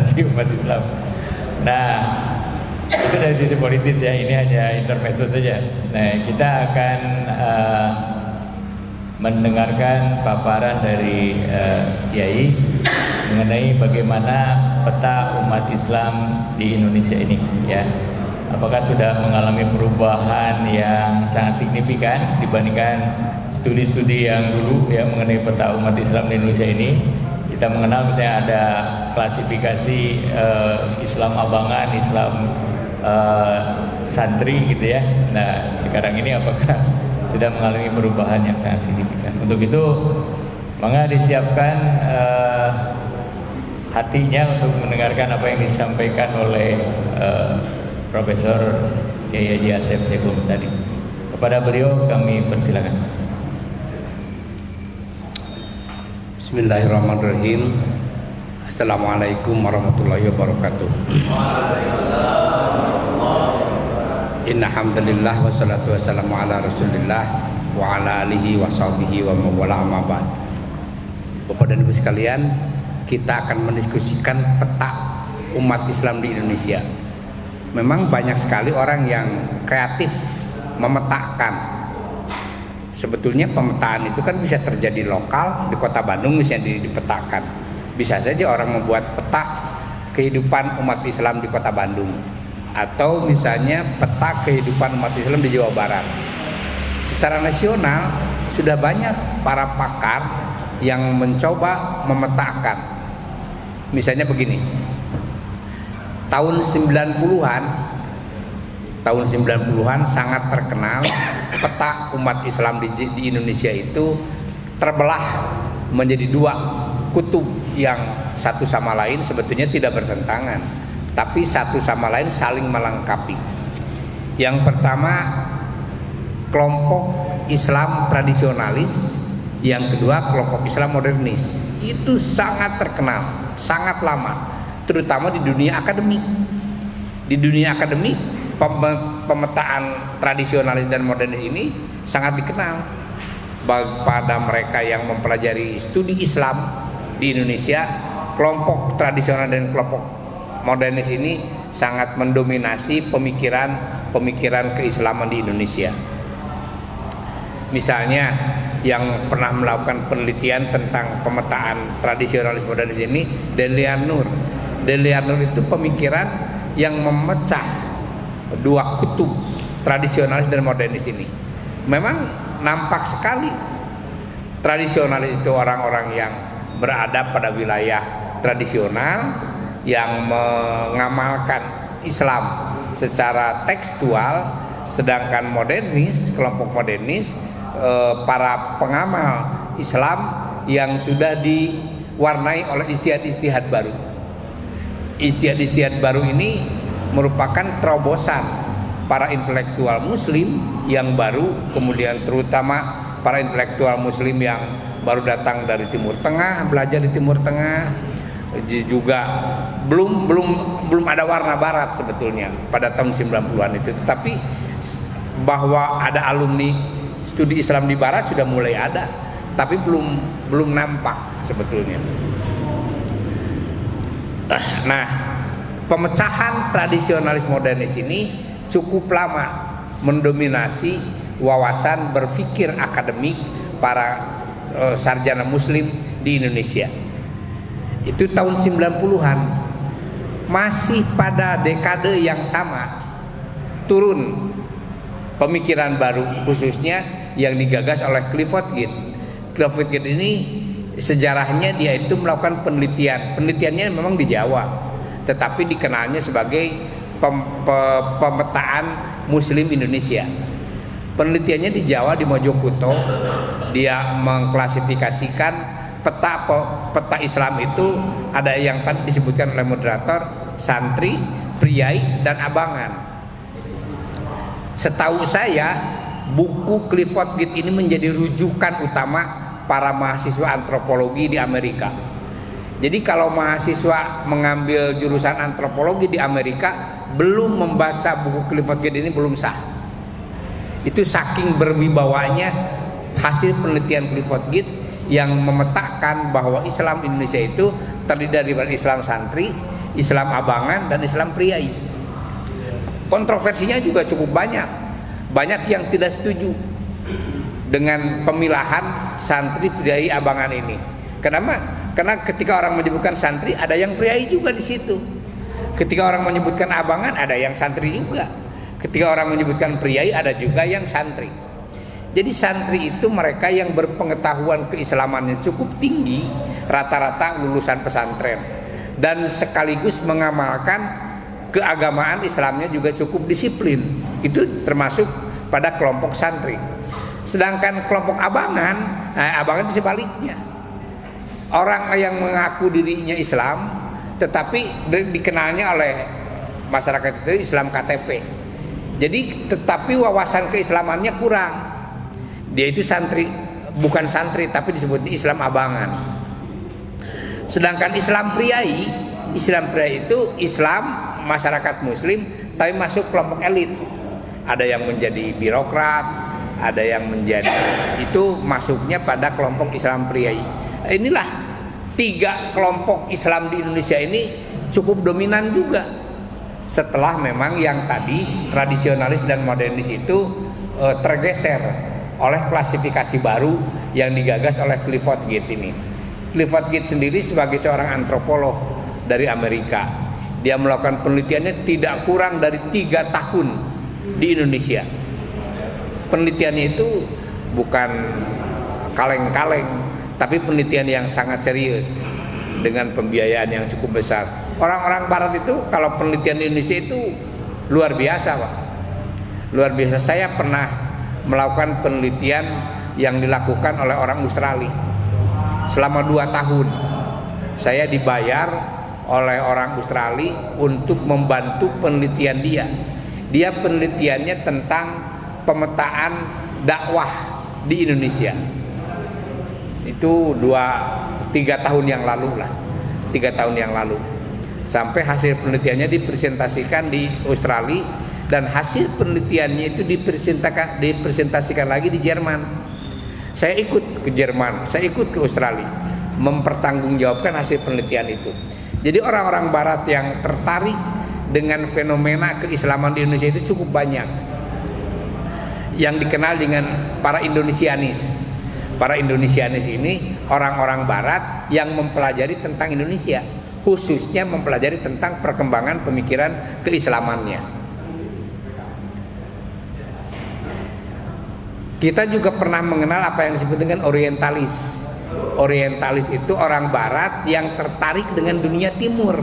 organisasi umat Islam. Nah, itu dari sisi politis ya, ini hanya intermezzo saja. Nah, kita akan mendengarkan paparan dari Kiai mengenai bagaimana peta umat Islam di Indonesia ini ya. Apakah sudah mengalami perubahan yang sangat signifikan dibandingkan studi-studi yang dulu ya mengenai peta umat Islam di Indonesia ini. Kita mengenal misalnya ada klasifikasi Islam abangan, Islam santri gitu ya. Nah, sekarang ini apakah sudah mengalami perubahan yang sangat signifikan? Untuk itu, maka disiapkan hatinya untuk mendengarkan apa yang disampaikan oleh Profesor Kiai Haji Asep Saifuddin tadi. Kepada beliau kami persilakan. Bismillahirrahmanirrahim. Assalamualaikum warahmatullahi wabarakatuh. Inna hamdalillah wassalatu wassalamu ala rasulillah wa ala alihi wa sahbihi wa mawala amma ba'd. Bapak dan Ibu sekalian, kita akan mendiskusikan peta umat Islam di Indonesia. Memang banyak sekali orang yang kreatif memetakan. Sebetulnya pemetaan itu kan bisa terjadi lokal di kota Bandung misalnya dipetakan. Bisa saja orang membuat peta kehidupan umat Islam di kota Bandung, atau misalnya peta kehidupan umat Islam di Jawa Barat. Secara nasional sudah banyak para pakar yang mencoba memetakan. Misalnya begini, tahun 90-an sangat terkenal peta umat Islam di Indonesia itu terbelah menjadi dua kutub yang satu sama lain sebetulnya tidak bertentangan, tapi satu sama lain saling melengkapi. Yang pertama, kelompok Islam tradisionalis, yang kedua kelompok Islam modernis. Itu sangat terkenal, sangat lama, terutama di dunia akademik. Di dunia akademik, pemetaan tradisionalis dan modernis ini sangat dikenal pada mereka yang mempelajari studi Islam di Indonesia. Kelompok tradisional dan kelompok modernis ini sangat mendominasi pemikiran keislaman di Indonesia. Misalnya yang pernah melakukan penelitian tentang pemetaan tradisionalis modernis ini, Delian Nur. Delian Nur itu pemikiran yang memecah dua kutub tradisionalis dan modernis ini. Memang nampak sekali tradisionalis itu orang-orang yang berada pada wilayah tradisional yang mengamalkan Islam secara tekstual, sedangkan modernis, kelompok modernis, para pengamal Islam yang sudah diwarnai oleh ijtihad-ijtihad baru. Ijtihad-ijtihad baru ini merupakan terobosan para intelektual muslim yang baru, kemudian terutama para intelektual muslim yang baru datang dari Timur Tengah, belajar di Timur Tengah, juga belum ada warna barat sebetulnya pada tahun 90-an itu, tetapi bahwa ada alumni studi Islam di barat sudah mulai ada, tapi belum nampak sebetulnya. Nah, pemecahan tradisionalis modernis ini cukup lama mendominasi wawasan berpikir akademik para sarjana muslim di Indonesia. Itu tahun 90-an. Masih pada dekade yang sama turun pemikiran baru, khususnya yang digagas oleh Clifford Geertz. Clifford Geertz ini sejarahnya dia itu melakukan penelitiannya memang di Jawa, tetapi dikenalnya sebagai pemetaan Muslim Indonesia. Penelitiannya di Jawa, di Mojokerto. Dia mengklasifikasikan peta Islam itu ada yang tadi disebutkan oleh moderator, santri, priai, dan abangan. Setahu saya, buku Clifford Geertz ini menjadi rujukan utama para mahasiswa antropologi di Amerika. Jadi kalau mahasiswa mengambil jurusan antropologi di Amerika belum membaca buku Clifford Geertz ini belum sah. Itu saking berwibawanya hasil penelitian Clifford Geertz yang memetakan bahwa Islam Indonesia itu terdiri dari Islam santri, Islam abangan dan Islam priai. Kontroversinya juga cukup banyak. Banyak yang tidak setuju dengan pemilahan santri priai abangan ini. Kenapa? Karena ketika orang menyebutkan santri ada yang priai juga di situ. Ketika orang menyebutkan abangan ada yang santri juga. Ketika orang menyebutkan priai ada juga yang santri. Jadi santri itu mereka yang berpengetahuan keislamannya cukup tinggi, rata-rata lulusan pesantren, dan sekaligus mengamalkan keagamaan Islamnya juga cukup disiplin. Itu termasuk pada kelompok santri. Sedangkan kelompok abangan, abangan itu sebaliknya. Orang yang mengaku dirinya Islam tetapi dikenalnya oleh masyarakat itu Islam KTP. Jadi tetapi wawasan keislamannya kurang. Dia itu santri, bukan santri tapi disebut Islam abangan. Sedangkan Islam priai itu Islam masyarakat muslim tapi masuk kelompok elit. Ada yang menjadi birokrat, ada yang menjadi, itu masuknya pada kelompok Islam priai. Inilah 3 kelompok Islam di Indonesia ini cukup dominan juga. Setelah memang yang tadi tradisionalis dan modernis itu tergeser oleh klasifikasi baru yang digagas oleh Clifford Geertz ini. Clifford Geertz sendiri sebagai seorang antropolog dari Amerika, dia melakukan penelitiannya tidak kurang dari 3 tahun di Indonesia. Penelitiannya itu bukan kaleng-kaleng, tapi penelitian yang sangat serius dengan pembiayaan yang cukup besar. Orang-orang Barat itu kalau penelitian di Indonesia itu luar biasa, Pak. Luar biasa. Saya pernah melakukan penelitian yang dilakukan oleh orang Australia selama 2 tahun. Saya dibayar oleh orang Australia untuk membantu penelitian dia. Dia penelitiannya tentang pemetaan dakwah di Indonesia. Itu 2-3 tahun yang lalu lah, 3 tahun yang lalu. Sampai hasil penelitiannya dipresentasikan di Australia, dan hasil penelitiannya itu dipresentasikan lagi di Jerman. Saya ikut ke Jerman, saya ikut ke Australia, mempertanggungjawabkan hasil penelitian itu. Jadi orang-orang Barat yang tertarik dengan fenomena keislaman di Indonesia itu cukup banyak. Yang dikenal dengan para Indonesianis. Para Indonesianis ini orang-orang Barat yang mempelajari tentang Indonesia, khususnya mempelajari tentang perkembangan pemikiran keislamannya. Kita juga pernah mengenal apa yang disebut dengan orientalis. Orientalis itu orang Barat yang tertarik dengan dunia Timur.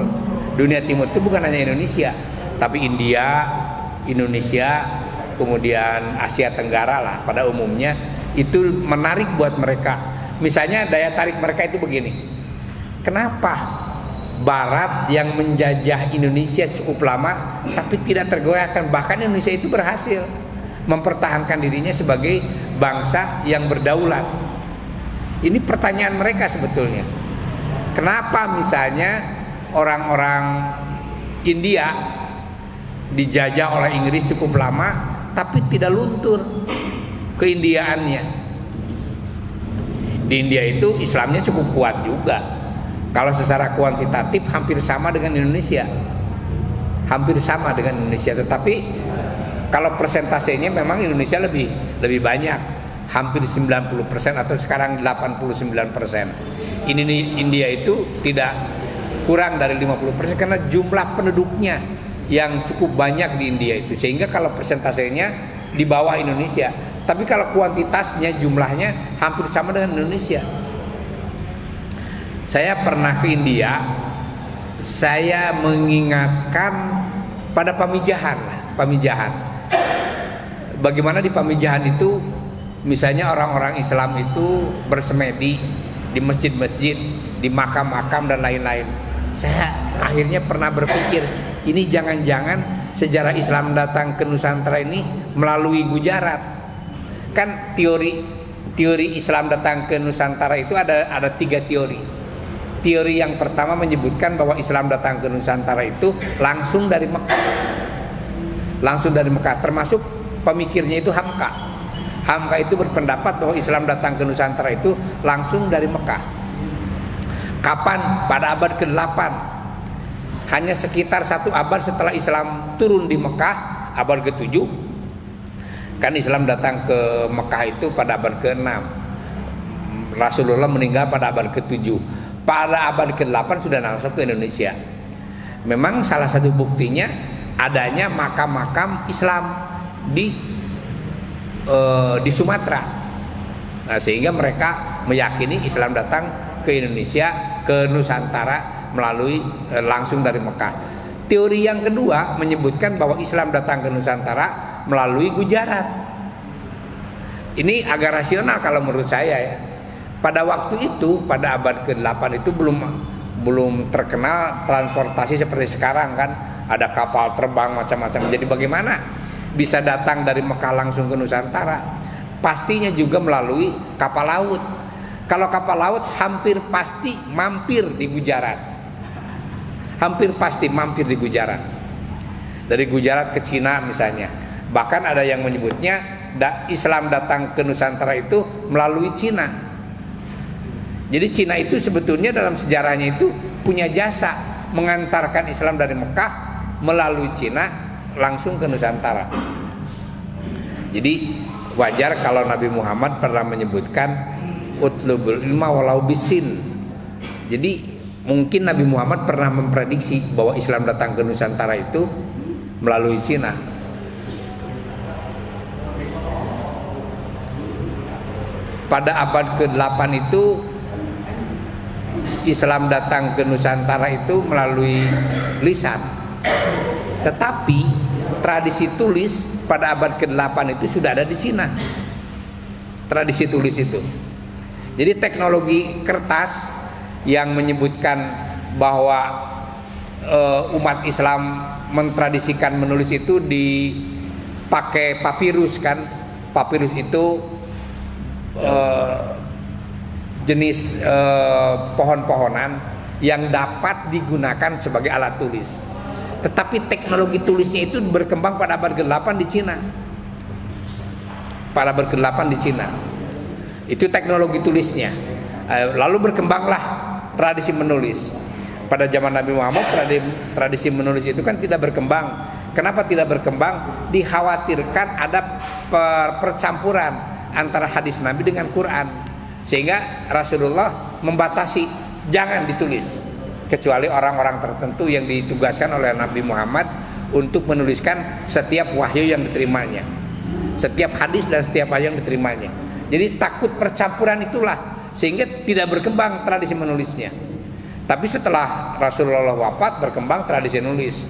Dunia Timur itu bukan hanya Indonesia, tapi India, Indonesia, kemudian Asia Tenggara lah pada umumnya. Itu menarik buat mereka. Misalnya daya tarik mereka itu begini. Kenapa Barat yang menjajah Indonesia cukup lama tapi tidak tergoyahkan, bahkan Indonesia itu berhasil mempertahankan dirinya sebagai bangsa yang berdaulat? Ini pertanyaan mereka sebetulnya. Kenapa misalnya orang-orang India dijajah oleh Inggris cukup lama tapi tidak luntur keindiaannya? Di India itu Islamnya cukup kuat juga. Kalau secara kuantitatif hampir sama dengan Indonesia. Hampir sama dengan Indonesia, tetapi kalau persentasenya memang Indonesia lebih banyak, hampir 90% atau sekarang 89%. India itu tidak kurang dari 50% karena jumlah penduduknya yang cukup banyak di India itu, sehingga kalau persentasenya di bawah Indonesia, tapi kalau kuantitasnya jumlahnya hampir sama dengan Indonesia. Saya pernah ke India, saya mengingatkan pada Pamijahan. Bagaimana di Pamijahan itu misalnya orang-orang Islam itu bersemedi di masjid-masjid, di makam-makam dan lain-lain. Saya akhirnya pernah berpikir, ini jangan-jangan sejarah Islam datang ke Nusantara ini melalui Gujarat. Kan teori Islam datang ke Nusantara itu ada 3 teori. Teori yang pertama menyebutkan bahwa Islam datang ke Nusantara itu langsung dari Mekah. Langsung dari Mekah, termasuk pemikirnya itu Hamka. Hamka itu berpendapat bahwa Islam datang ke Nusantara itu langsung dari Mekah. Kapan? Pada abad ke-8. hanya sekitar 1 abad setelah Islam turun di Mekah, abad ke-7. Kan Islam datang ke Mekah itu pada abad ke-6. Rasulullah meninggal pada abad ke-7. Pada abad ke-8 sudah masuk ke Indonesia. Memang salah satu buktinya adanya makam-makam Islam di Sumatera. Nah, sehingga mereka meyakini Islam datang ke Indonesia, ke Nusantara melalui langsung dari Mekah. Teori yang kedua menyebutkan bahwa Islam datang ke Nusantara melalui Gujarat. Ini agak rasional kalau menurut saya ya. Pada waktu itu, pada abad ke-8 itu belum terkenal transportasi seperti sekarang kan. Ada kapal terbang macam-macam. Jadi bagaimana bisa datang dari Mekah langsung ke Nusantara? Pastinya juga melalui kapal laut. Kalau kapal laut hampir pasti mampir di Gujarat. Hampir pasti mampir di Gujarat. Dari Gujarat ke Cina misalnya. Bahkan ada yang menyebutnya Islam datang ke Nusantara itu melalui Cina. Jadi Cina itu sebetulnya dalam sejarahnya itu punya jasa mengantarkan Islam dari Mekah melalui Cina langsung ke Nusantara. Jadi wajar kalau Nabi Muhammad pernah menyebutkan utlubul ilma walau bisin. Jadi mungkin Nabi Muhammad pernah memprediksi bahwa Islam datang ke Nusantara itu melalui Cina. Pada abad ke-8 itu Islam datang ke Nusantara itu melalui lisan. Tetapi tradisi tulis pada abad ke-8 itu sudah ada di Cina. Tradisi tulis itu. Jadi teknologi kertas yang menyebutkan bahwa umat Islam mentradisikan menulis itu dipakai papirus kan. Papirus itu jenis pohon-pohonan yang dapat digunakan sebagai alat tulis. Tetapi teknologi tulisnya itu berkembang pada abad ke-8 di Cina. Pada abad ke-8 di Cina. Itu teknologi tulisnya. Lalu berkembanglah tradisi menulis. Pada zaman Nabi Muhammad tradisi menulis itu kan tidak berkembang. Kenapa tidak berkembang? Dikhawatirkan ada percampuran antara hadis Nabi dengan Quran. Sehingga Rasulullah membatasi jangan ditulis kecuali orang-orang tertentu yang ditugaskan oleh Nabi Muhammad untuk menuliskan setiap wahyu yang diterimanya, setiap hadis dan setiap wahyu yang diterimanya. Jadi takut percampuran itulah sehingga tidak berkembang tradisi menulisnya. Tapi setelah Rasulullah wafat berkembang tradisi nulis,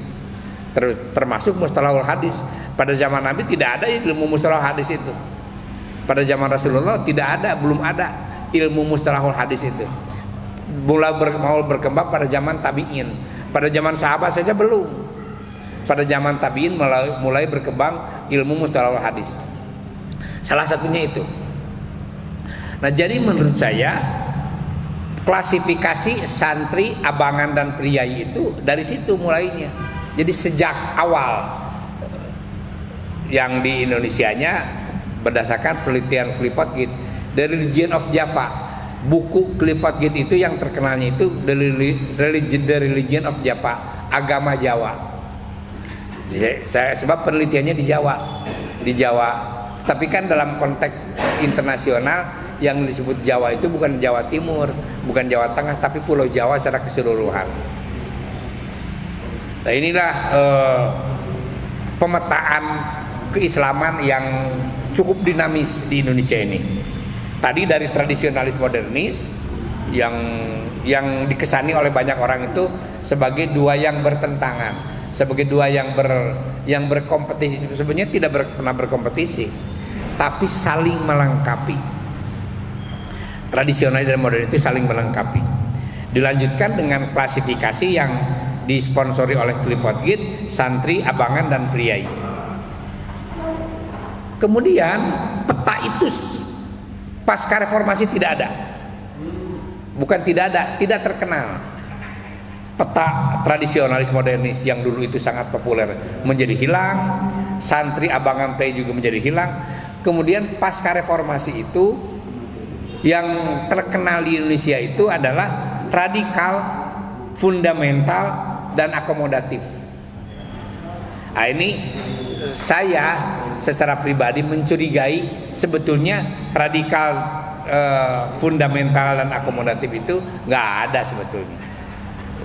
termasuk mustalahul hadis. Pada zaman Nabi tidak ada ilmu mustalahul hadis itu. Pada zaman Rasulullah belum ada ilmu mustalahul hadis itu. Mulai berkembang pada zaman tabi'in. Pada zaman sahabat saja belum. Pada zaman tabi'in mulai berkembang ilmu mustalahul hadis. Salah satunya itu. Nah, jadi menurut saya klasifikasi santri, abangan dan priai itu dari situ mulainya. Jadi sejak awal yang di Indonesianya berdasarkan penelitian Clifford Geertz, The Religion of Java. Buku Clifford Geertz itu yang terkenalnya itu The Religion of Java, agama Jawa. Sebab penelitiannya di Jawa. Tapi kan dalam konteks internasional yang disebut Jawa itu bukan Jawa Timur, bukan Jawa Tengah, tapi Pulau Jawa secara keseluruhan. Nah, inilah pemetaan keislaman yang cukup dinamis di Indonesia ini. Tadi dari tradisionalis modernis yang dikesani oleh banyak orang itu sebagai dua yang bertentangan, sebagai dua yang berkompetisi. Sebenarnya tidak pernah berkompetisi, tapi saling melengkapi. Tradisionalis dan modern itu saling melengkapi. Dilanjutkan dengan klasifikasi yang disponsori oleh Clifford Geertz, santri, abangan dan priai. Kemudian peta itu pasca reformasi tidak ada. Bukan tidak ada, tidak terkenal. Peta tradisionalis modernis yang dulu itu sangat populer menjadi hilang, santri, abangan, priai juga menjadi hilang. Kemudian pasca reformasi itu yang terkenal di Indonesia itu adalah radikal, fundamental, dan akomodatif. Nah, ini saya secara pribadi mencurigai sebetulnya radikal, fundamental dan akomodatif itu nggak ada sebetulnya.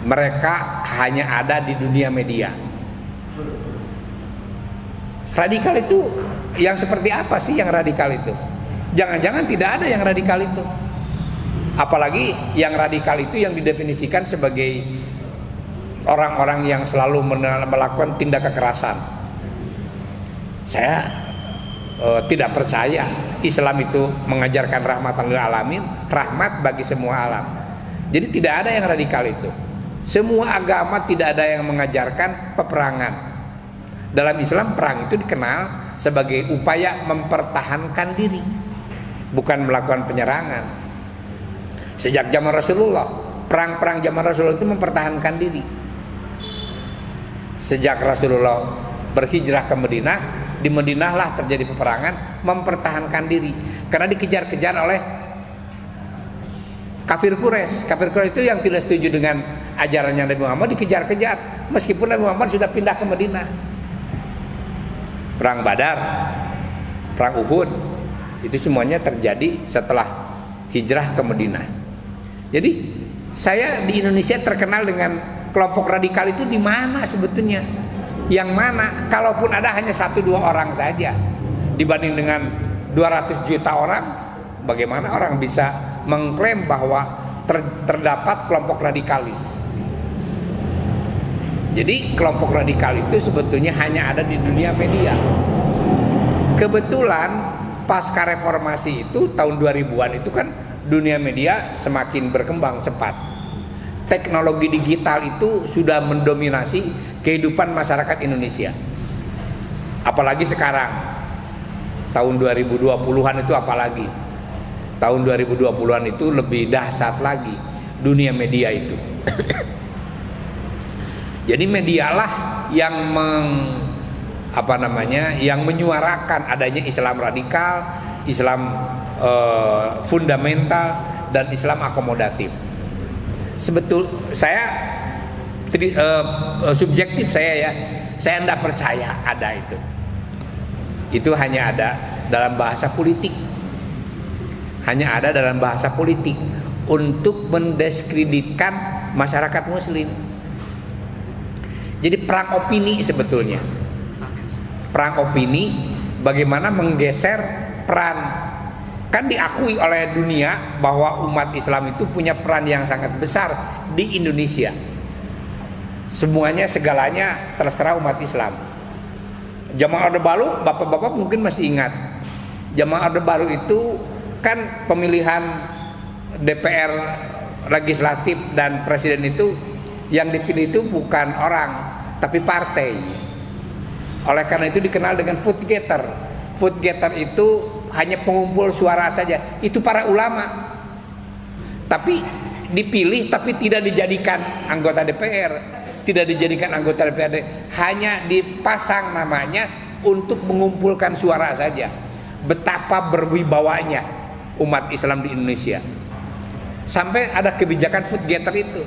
Mereka hanya ada di dunia media. Radikal itu yang seperti apa sih yang radikal itu? Jangan-jangan tidak ada yang radikal itu. Apalagi yang radikal itu yang didefinisikan sebagai orang-orang yang selalu melakukan tindak kekerasan. Saya tidak percaya Islam itu mengajarkan rahmatan lil alamin, rahmat bagi semua alam. Jadi tidak ada yang radikal itu. Semua agama tidak ada yang mengajarkan peperangan. Dalam Islam perang itu dikenal sebagai upaya mempertahankan diri, bukan melakukan penyerangan. Sejak zaman Rasulullah, perang-perang zaman Rasulullah itu mempertahankan diri. Sejak Rasulullah berhijrah ke Madinah, di Madinah lah terjadi peperangan mempertahankan diri karena dikejar-kejar oleh kafir Quraisy. Kafir Quraisy itu yang tidak setuju dengan ajarannya Nabi Muhammad dikejar-kejar meskipun Nabi Muhammad sudah pindah ke Madinah. Perang Badar, perang Uhud, itu semuanya terjadi setelah hijrah ke Madinah. Jadi saya di Indonesia terkenal dengan kelompok radikal itu di mana sebetulnya? Yang mana? Kalaupun ada hanya 1-2 orang saja dibanding dengan 200 juta orang, bagaimana orang bisa mengklaim bahwa terdapat kelompok radikalis? Jadi kelompok radikal itu sebetulnya hanya ada di dunia media. Kebetulan pasca reformasi itu tahun 2000-an itu kan dunia media semakin berkembang cepat. Teknologi digital itu sudah mendominasi kehidupan masyarakat Indonesia. Apalagi sekarang tahun 2020-an itu apalagi. Tahun 2020-an itu lebih dahsyat lagi dunia media itu. Jadi medialah yang yang menyuarakan adanya Islam radikal, Islam fundamental dan Islam akomodatif. Saya subjektif saya tidak percaya ada itu. Itu hanya ada dalam bahasa politik. Hanya ada dalam bahasa politik untuk mendiskreditkan masyarakat muslim. Jadi perang opini sebetulnya. Perang opini bagaimana menggeser peran. Kan diakui oleh dunia bahwa umat Islam itu punya peran yang sangat besar di Indonesia. Semuanya segalanya terserah umat Islam. Zaman Orde Baru, bapak-bapak mungkin masih ingat. Zaman Orde Baru itu kan pemilihan DPR legislatif dan presiden itu yang dipilih itu bukan orang tapi partai. Oleh karena itu dikenal dengan vote getter. Vote getter itu hanya pengumpul suara saja. Itu para ulama. Tapi dipilih tapi tidak dijadikan anggota DPR, tidak dijadikan anggota DPRD, hanya dipasang namanya untuk mengumpulkan suara saja. Betapa berwibawanya umat Islam di Indonesia. Sampai ada kebijakan vote getter itu.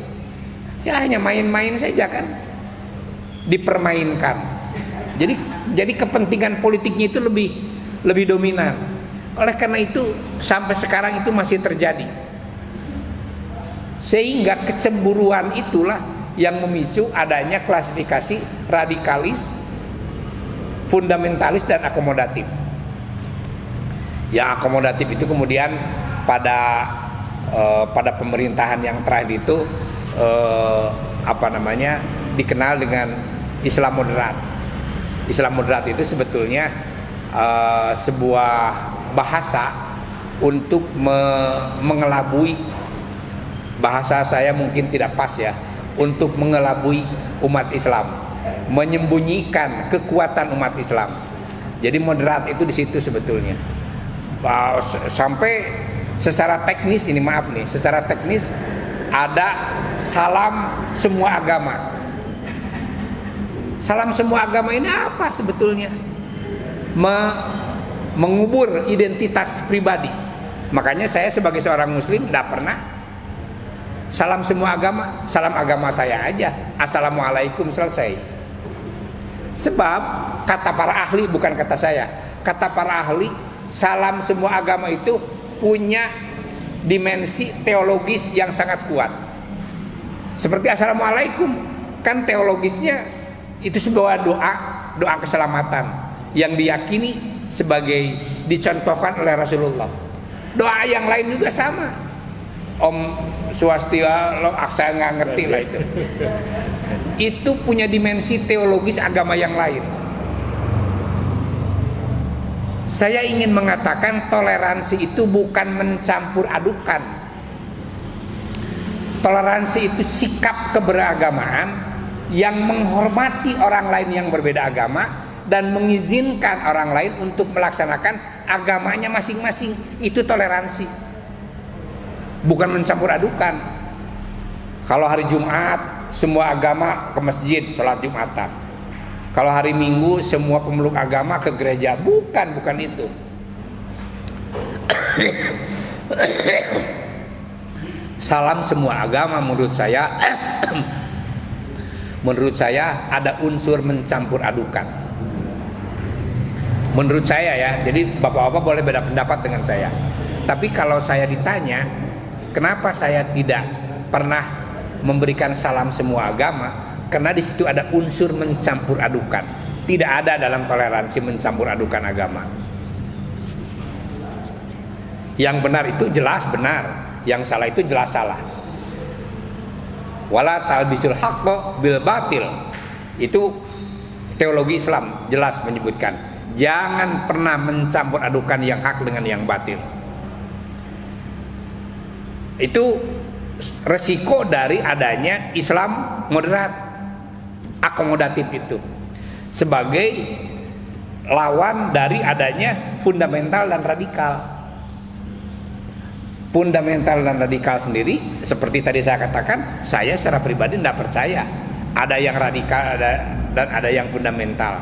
Ya hanya main-main saja kan. Dipermainkan. Jadi kepentingan politiknya itu lebih dominan. Oleh karena itu sampai sekarang itu masih terjadi. Sehingga kecemburuan itulah yang memicu adanya klasifikasi radikalis, fundamentalis dan akomodatif. Yang akomodatif itu kemudian pada pemerintahan yang terakhir itu dikenal dengan Islam moderat. Islam moderat itu sebetulnya sebuah bahasa untuk mengelabui, bahasa saya mungkin tidak pas ya, untuk mengelabui umat Islam, menyembunyikan kekuatan umat Islam. Jadi moderat itu di situ sebetulnya. Sampai secara teknis ini secara teknis ada salam semua agama. Salam semua agama ini apa sebetulnya? Mengubur identitas pribadi. Makanya saya sebagai seorang muslim tidak pernah Salam semua agama, salam agama saya aja, assalamualaikum, selesai. Sebab kata para ahli, bukan kata saya, kata para ahli, salam semua agama itu punya dimensi teologis yang sangat kuat. Seperti assalamualaikum, kan teologisnya itu sebuah doa keselamatan yang diyakini sebagai dicontohkan oleh Rasulullah. Doa yang lain juga sama. Om Swastika, saya nggak ngerti lah itu. Itu punya dimensi teologis agama yang lain. Saya ingin mengatakan toleransi itu bukan mencampur adukan. Toleransi itu sikap keberagamaan yang menghormati orang lain yang berbeda agama dan mengizinkan orang lain untuk melaksanakan agamanya masing-masing. Itu toleransi, bukan mencampur adukan. Kalau hari Jumat semua agama ke masjid sholat Jumatan, kalau hari Minggu semua pemeluk agama ke gereja. Bukan itu. Salam semua agama menurut saya ada unsur mencampur adukan. Menurut saya ya, jadi bapak-bapak boleh beda pendapat dengan saya. Tapi kalau saya ditanya, kenapa saya tidak pernah memberikan salam semua agama? Karena di situ ada unsur mencampur adukan. Tidak ada dalam toleransi mencampur adukan agama. Yang benar itu jelas benar, yang salah itu jelas salah. Wala talbisul haqqo bil batil. Itu teologi Islam jelas menyebutkan, jangan pernah mencampur adukan yang hak dengan yang batil. Itu resiko dari adanya Islam moderat, akomodatif itu, sebagai lawan dari adanya fundamental dan radikal. Fundamental dan radikal sendiri, seperti tadi saya katakan, saya secara pribadi tidak percaya ada yang radikal dan ada yang fundamental.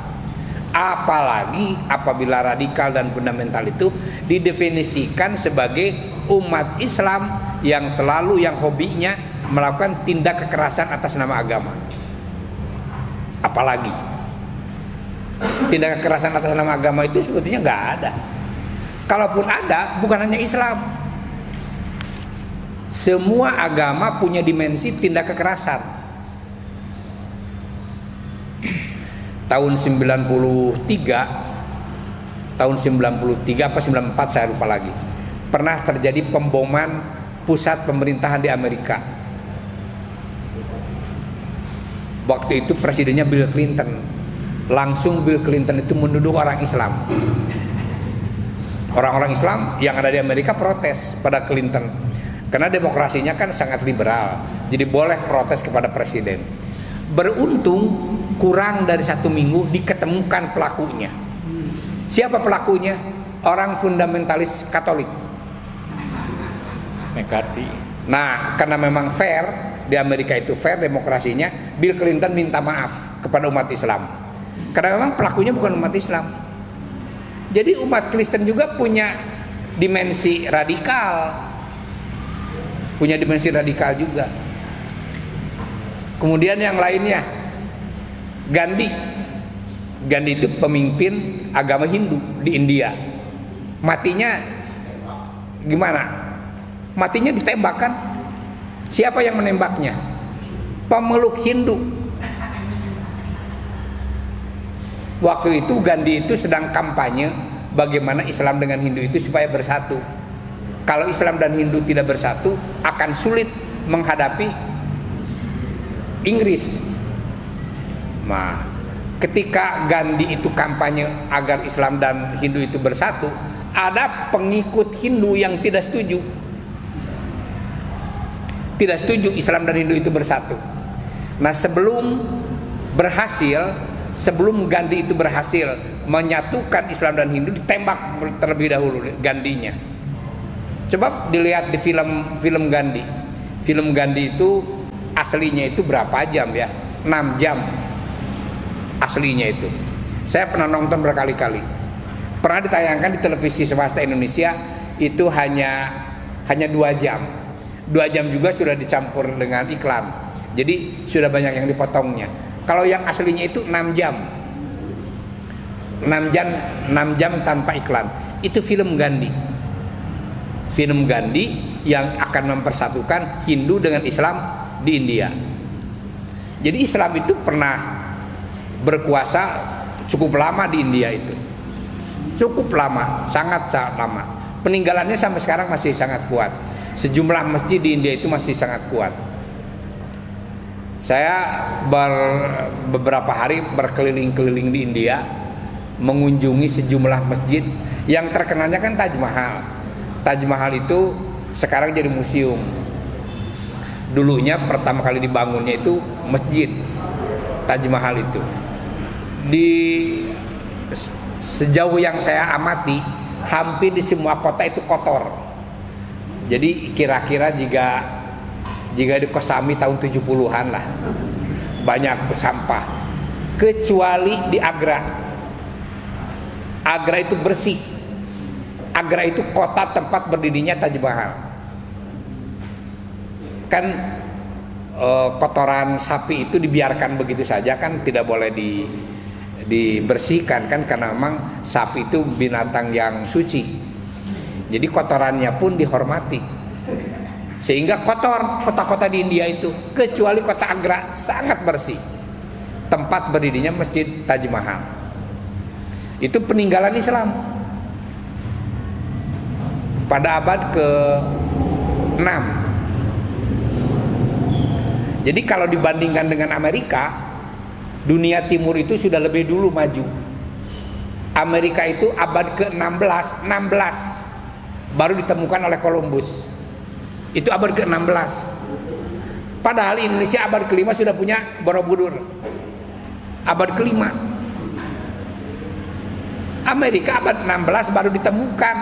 Apalagi apabila radikal dan fundamental itu didefinisikan sebagai umat Islam yang selalu yang hobinya melakukan tindak kekerasan atas nama agama. Apalagi tindak kekerasan atas nama agama itu sebetulnya nggak ada. Kalaupun ada, bukan hanya Islam. Semua agama punya dimensi tindak kekerasan. Tahun 93 apa 94 saya lupa lagi, pernah terjadi pemboman pusat pemerintahan di Amerika. Waktu itu presidennya Bill Clinton. Langsung Bill Clinton itu menuduh orang Islam. Orang-orang Islam yang ada di Amerika protes pada Clinton. Karena demokrasinya kan sangat liberal, jadi boleh protes kepada presiden. Beruntung kurang dari 1 minggu diketemukan pelakunya. Siapa pelakunya? Orang fundamentalis Katolik, McCarthy. Nah, karena memang fair, di Amerika itu fair demokrasinya, Bill Clinton minta maaf kepada umat Islam. Karena memang pelakunya bukan umat Islam. Jadi umat Kristen juga punya dimensi radikal. Punya dimensi radikal juga. Kemudian yang lainnya, Gandhi itu pemimpin agama Hindu di India. Matinya gimana? Matinya ditembakkan. Siapa yang menembaknya? Pemeluk Hindu. Waktu itu Gandhi itu sedang kampanye bagaimana Islam dengan Hindu itu supaya bersatu. Kalau Islam dan Hindu tidak bersatu, akan sulit menghadapi Inggris. Nah, ketika Gandhi itu kampanye agar Islam dan Hindu itu bersatu, ada pengikut Hindu yang tidak setuju. Tidak setuju Islam dan Hindu itu bersatu. Nah, sebelum Gandhi itu berhasil menyatukan Islam dan Hindu, ditembak terlebih dahulu Gandhinya. Coba dilihat di film Gandhi. Film Gandhi itu aslinya itu berapa jam ya? 6 jam aslinya itu. Saya pernah nonton berkali-kali. Pernah ditayangkan di televisi swasta Indonesia itu hanya 2 jam. 2 jam juga sudah dicampur dengan iklan. Jadi sudah banyak yang dipotongnya. Kalau yang aslinya itu 6 jam. 6 jam tanpa iklan. Itu film Gandhi. Film Gandhi yang akan mempersatukan Hindu dengan Islam di India. Jadi Islam itu pernah berkuasa cukup lama di India itu. Cukup lama, sangat lama. Peninggalannya sampai sekarang masih sangat kuat. Sejumlah masjid di India itu masih sangat kuat. Saya beberapa hari berkeliling-keliling di India, mengunjungi sejumlah masjid. Yang terkenalnya kan Taj Mahal. Taj Mahal itu sekarang jadi museum. Dulunya pertama kali dibangunnya itu masjid Taj Mahal itu. Sejauh yang saya amati, hampir di semua kota itu kotor. Jadi kira-kira jika di Kosambi tahun 70-an lah, banyak sampah. Kecuali di Agra. Agra itu bersih. Agra itu kota tempat berdirinya Taj Mahal. Kan kotoran sapi itu dibiarkan begitu saja, kan tidak boleh dibersihkan kan, karena memang sapi itu binatang yang suci. Jadi kotorannya pun dihormati. Sehingga kotor kota-kota di India itu, kecuali kota Agra sangat bersih. Tempat berdirinya Masjid Taj Mahal. Itu peninggalan Islam. Pada abad ke-6. Jadi kalau dibandingkan dengan Amerika, dunia timur itu sudah lebih dulu maju. Amerika itu abad ke-16, baru ditemukan oleh Columbus. Itu abad ke-16. Padahal Indonesia abad ke-5 sudah punya Borobudur. Abad ke-5. Amerika abad 16 baru ditemukan.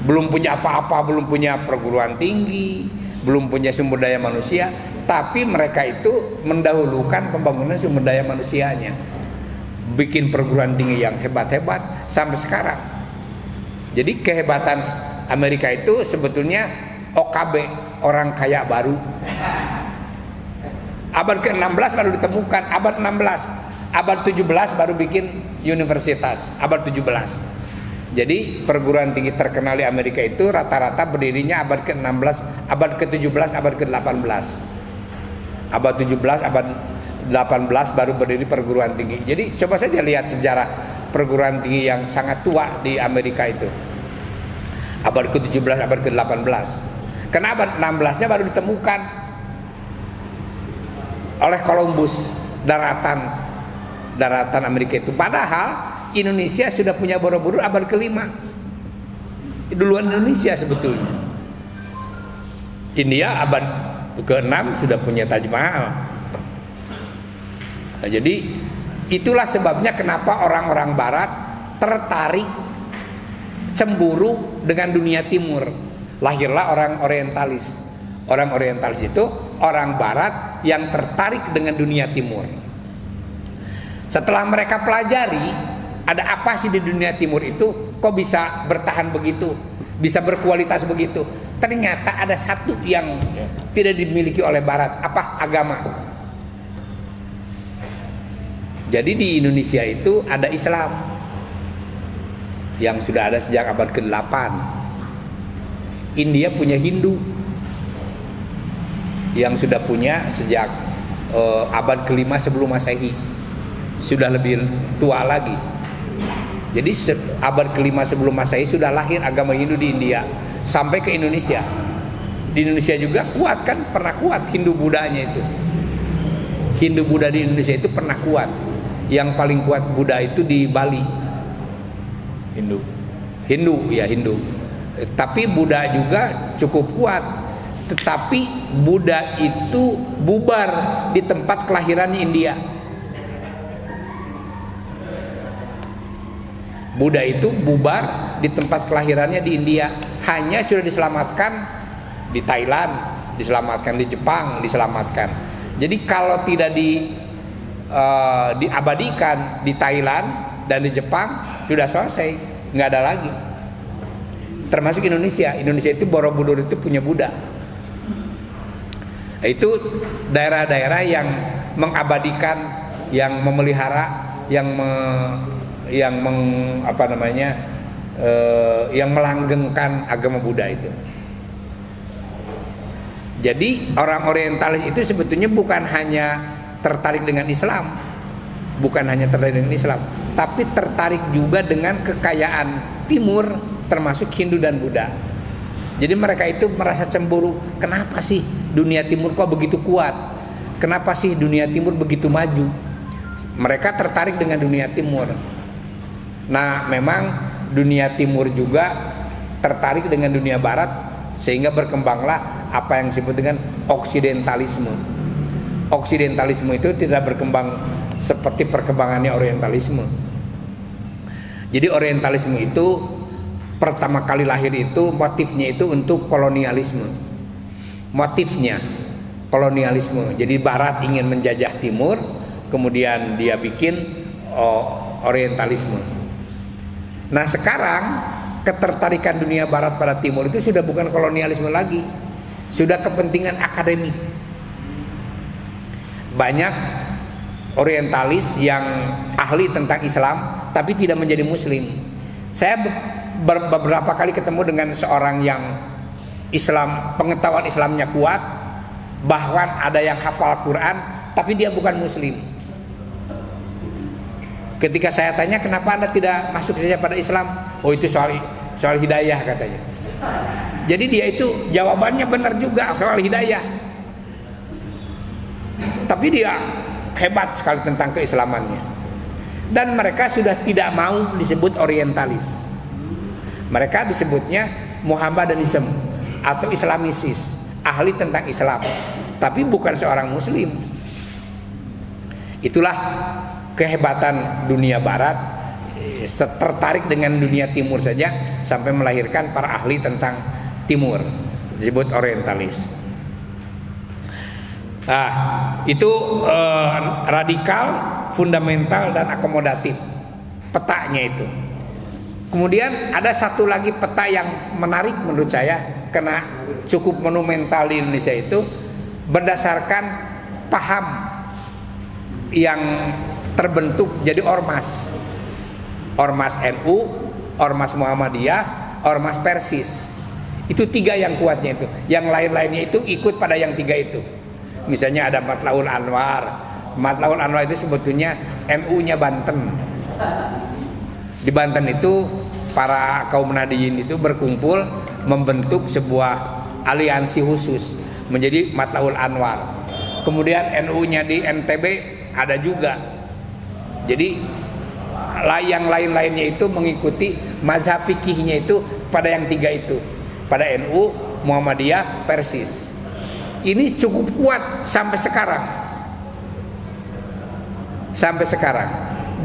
Belum punya apa-apa, belum punya perguruan tinggi, belum punya sumber daya manusia, tapi mereka itu mendahulukan pembangunan sumber daya manusianya. Bikin perguruan tinggi yang hebat-hebat sampai sekarang. Jadi kehebatan Amerika itu sebetulnya OKB, orang kaya baru. Abad ke-16 baru ditemukan, abad 16, abad 17 baru bikin universitas, abad 17. Jadi perguruan tinggi terkenal di Amerika itu rata-rata berdirinya abad ke-16, abad ke-17, abad ke-18. Abad 17, abad 18 baru berdiri perguruan tinggi. Jadi coba saja lihat sejarah perguruan tinggi yang sangat tua di Amerika itu. Abad ke-17, abad ke-18. Karena abad 16-nya baru ditemukan oleh Columbus, daratan Amerika itu. Padahal Indonesia sudah punya Borobudur abad ke-5. Duluan Indonesia sebetulnya. India abad ke-6 sudah punya Taj Mahal. Nah, jadi itulah sebabnya kenapa orang-orang barat tertarik, cemburu dengan dunia timur. Lahirlah orang orientalis. Orang orientalis itu orang barat yang tertarik dengan dunia timur. Setelah mereka pelajari ada apa sih di dunia timur itu, kok bisa bertahan begitu, bisa berkualitas begitu. Ternyata ada satu yang tidak dimiliki oleh barat. Apa? Agama. Jadi di Indonesia itu ada Islam yang sudah ada sejak abad ke-8. India punya Hindu yang sudah punya sejak abad ke-5 sebelum Masehi. Sudah lebih tua lagi. Jadi abad ke-5 sebelum Masehi sudah lahir agama Hindu di India sampai ke Indonesia. Di Indonesia juga kuat kan, pernah kuat Hindu-Budanya itu. Hindu-Buddha di Indonesia itu pernah kuat. Yang paling kuat Buddha itu di Bali. Hindu. Tapi Buddha juga cukup kuat. Tetapi Buddha itu bubar di tempat kelahirannya India. Buddha itu bubar di tempat kelahirannya di India. Hanya sudah diselamatkan di Thailand, diselamatkan di Jepang, diselamatkan. Jadi kalau tidak diabadikan di Thailand dan di Jepang, sudah selesai, nggak ada lagi. Termasuk Indonesia. Indonesia itu Borobudur itu punya Buddha. Itu daerah-daerah yang mengabadikan, yang memelihara, yang melanggengkan agama Buddha itu. Jadi orang orientalis itu sebetulnya bukan hanya tertarik dengan Islam, tapi tertarik juga dengan kekayaan Timur, termasuk Hindu dan Buddha. Jadi mereka itu merasa cemburu, kenapa sih dunia Timur kok begitu kuat? Kenapa sih dunia Timur begitu maju? Mereka tertarik dengan dunia Timur. Nah, memang dunia Timur juga tertarik dengan dunia Barat, sehingga berkembanglah apa yang disebut dengan Oksidentalisme. Oksidentalisme itu tidak berkembang seperti perkembangannya Orientalisme. Jadi Orientalisme itu pertama kali lahir itu motifnya itu untuk kolonialisme. Motifnya kolonialisme. Jadi Barat ingin menjajah Timur, kemudian dia bikin Orientalisme. Nah, sekarang ketertarikan dunia Barat pada Timur itu sudah bukan kolonialisme lagi, sudah kepentingan akademik. Banyak orientalis yang ahli tentang Islam tapi tidak menjadi Muslim. Saya beberapa kali ketemu dengan seorang yang Islam, pengetahuan Islamnya kuat, bahkan ada yang hafal Quran tapi dia bukan Muslim. Ketika saya tanya, kenapa Anda tidak masuk saja pada Islam? Oh, itu soal hidayah katanya. Jadi dia itu jawabannya benar juga, soal hidayah. Tapi dia hebat sekali tentang keislamannya. Dan mereka sudah tidak mau disebut orientalis. Mereka disebutnya Muhammadanism atau Islamisis, ahli tentang Islam, tapi bukan seorang Muslim. Itulah kehebatan dunia Barat, tertarik dengan dunia Timur saja sampai melahirkan para ahli tentang Timur, disebut orientalis. Nah, itu radikal, fundamental, dan akomodatif petanya itu. Kemudian ada satu lagi peta yang menarik menurut saya, karena cukup monumental di Indonesia, itu berdasarkan paham yang terbentuk jadi ormas NU, ormas Muhammadiyah, ormas Persis. Itu tiga yang kuatnya itu. Yang lain-lainnya itu ikut pada yang tiga itu. Misalnya ada Matlaul Anwar. Matlaul Anwar itu sebetulnya NU-nya Banten. Di Banten itu para kaum Nahdiyin itu berkumpul membentuk sebuah aliansi khusus menjadi Matlaul Anwar. Kemudian NU-nya di NTB ada juga. Jadi yang lain-lainnya itu mengikuti mazhab fikihnya itu pada yang tiga itu, pada NU, Muhammadiyah, Persis. Ini cukup kuat sampai sekarang.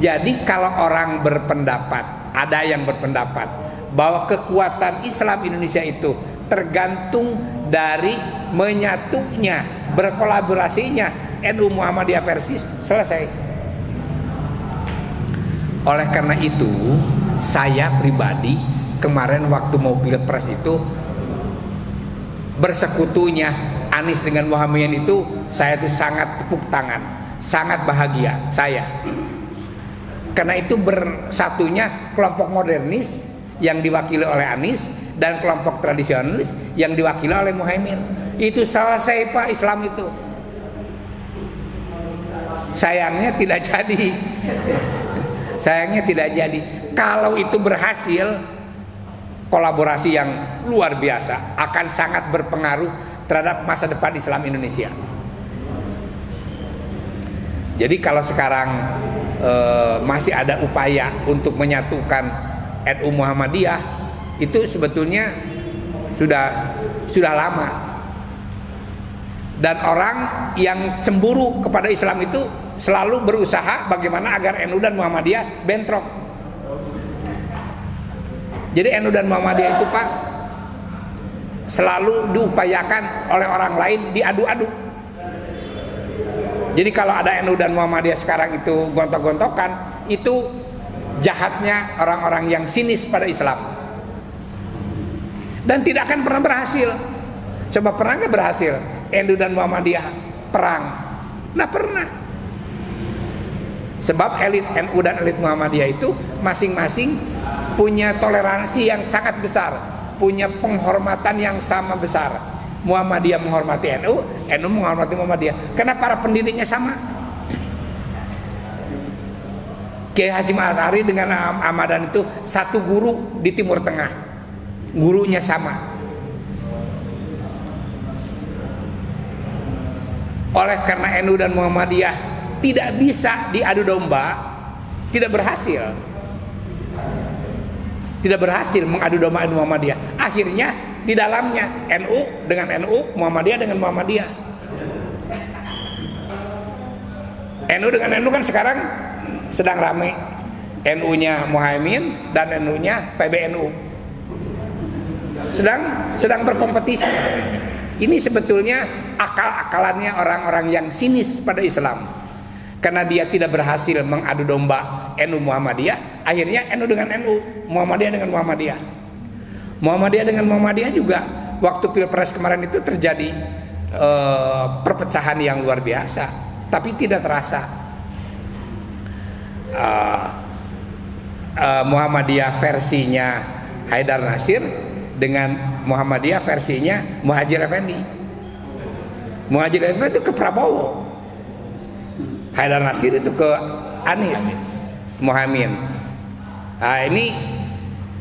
Jadi kalau orang berpendapat, ada yang berpendapat bahwa kekuatan Islam Indonesia itu tergantung dari menyatunya, berkolaborasinya NU, Muhammadiyah, Persis, selesai. Oleh karena itu, saya pribadi kemarin waktu mau pilpres itu, bersekutunya Anies dengan Muhammadiyah itu, saya tuh sangat tepuk tangan, sangat bahagia saya. Karena itu bersatunya kelompok modernis yang diwakili oleh Anies dan kelompok tradisionalis yang diwakili oleh Muhaimin. Itu selesai Pak, Islam itu. Sayangnya tidak jadi. Sayangnya tidak jadi. Kalau itu berhasil, kolaborasi yang luar biasa akan sangat berpengaruh terhadap masa depan Islam Indonesia. Jadi kalau sekarang masih ada upaya untuk menyatukan NU Muhammadiyah, itu sebetulnya sudah lama. Dan orang yang cemburu kepada Islam itu selalu berusaha bagaimana agar NU dan Muhammadiyah bentrok. Jadi NU dan Muhammadiyah itu Pak selalu diupayakan oleh orang lain diadu-adu. Jadi kalau ada NU dan Muhammadiyah sekarang itu gontok-gontokan, itu jahatnya orang-orang yang sinis pada Islam. Dan tidak akan pernah berhasil. Coba pernah nggak berhasil? NU dan Muhammadiyah perang? Nggak pernah. Sebab elit NU dan elit Muhammadiyah itu masing-masing punya toleransi yang sangat besar, punya penghormatan yang sama besar. Muhammadiyah menghormati NU, NU menghormati Muhammadiyah. Karena para pendirinya sama. Kiai Hasyim Asy'ari dengan Ahmadan itu satu guru di Timur Tengah, gurunya sama. Oleh karena NU dan Muhammadiyah tidak bisa diadu domba, tidak berhasil mengadu domba NU Muhammadiyah. Akhirnya di dalamnya NU dengan NU, Muhammadiyah dengan Muhammadiyah. NU dengan NU kan sekarang sedang rame, NU-nya Muhaimin dan NU-nya PBNU sedang berkompetisi. Ini sebetulnya akal-akalannya orang-orang yang sinis pada Islam. Karena dia tidak berhasil mengadu domba NU Muhammadiyah, akhirnya NU dengan NU, Muhammadiyah dengan Muhammadiyah. Muhammadiyah dengan Muhammadiyah juga waktu Pilpres kemarin itu terjadi perpecahan yang luar biasa, tapi tidak terasa. Muhammadiyah versinya Haidar Nasir dengan Muhammadiyah versinya Muhadjir Effendi. Muhadjir Effendi itu ke Prabowo, Haidar Nasir itu ke Anies Muhaimin. Nah, ini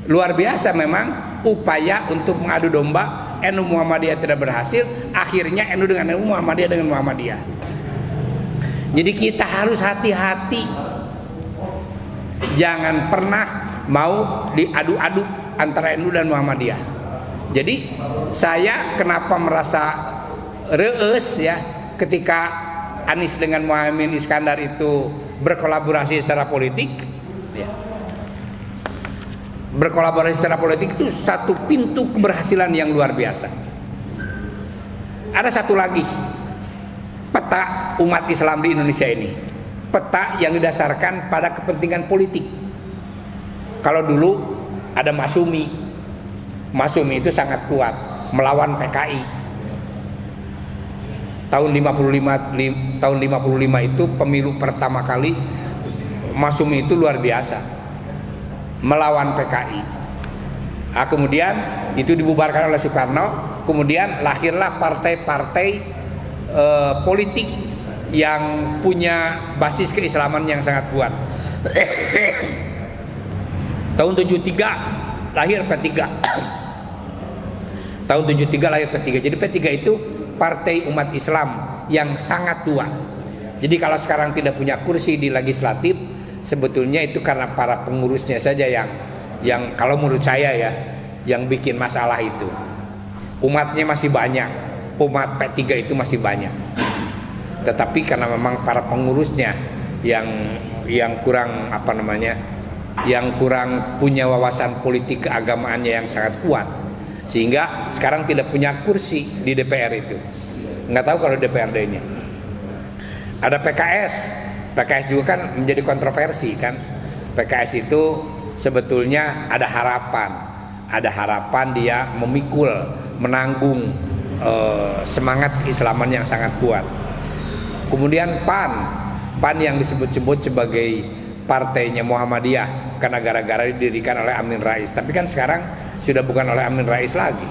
luar biasa memang upaya untuk mengadu domba. NU Muhammadiyah tidak berhasil, akhirnya NU dengan NU, Muhammadiyah dengan Muhammadiyah. Jadi kita harus hati-hati, jangan pernah mau diadu-adu antara NU dan Muhammadiyah. Jadi saya kenapa merasa reus ya ketika Anies dengan Muhaimin Iskandar itu berkolaborasi secara politik ya. Berkolaborasi secara politik itu satu pintu keberhasilan yang luar biasa. Ada satu lagi peta umat Islam di Indonesia ini, peta yang didasarkan pada kepentingan politik. Kalau dulu ada Masyumi itu sangat kuat melawan PKI. Tahun 55 itu pemilu pertama kali Masyumi itu luar biasa melawan PKI. Nah, kemudian itu dibubarkan oleh Soekarno, kemudian lahirlah partai-partai politik yang punya basis keislaman yang sangat kuat. Tahun 73 lahir P3. Tahun 73 lahir P3. Jadi P3 itu partai umat Islam yang sangat tua. Jadi kalau sekarang tidak punya kursi di legislatif, sebetulnya itu karena para pengurusnya saja yang kalau menurut saya ya, yang bikin masalah itu. Umatnya masih banyak, umat P3 itu masih banyak. Tetapi karena memang para pengurusnya yang kurang yang kurang punya wawasan politik keagamaannya yang sangat kuat, sehingga sekarang tidak punya kursi di DPR itu. Nggak tahu kalau DPRD-nya. Ada PKS juga kan menjadi kontroversi kan. PKS itu sebetulnya ada harapan dia memikul, menanggung semangat keislaman yang sangat kuat. Kemudian PAN yang disebut-sebut sebagai partainya Muhammadiyah karena gara-gara didirikan oleh Amin Rais. Tapi kan sekarang sudah bukan oleh Amin Rais lagi.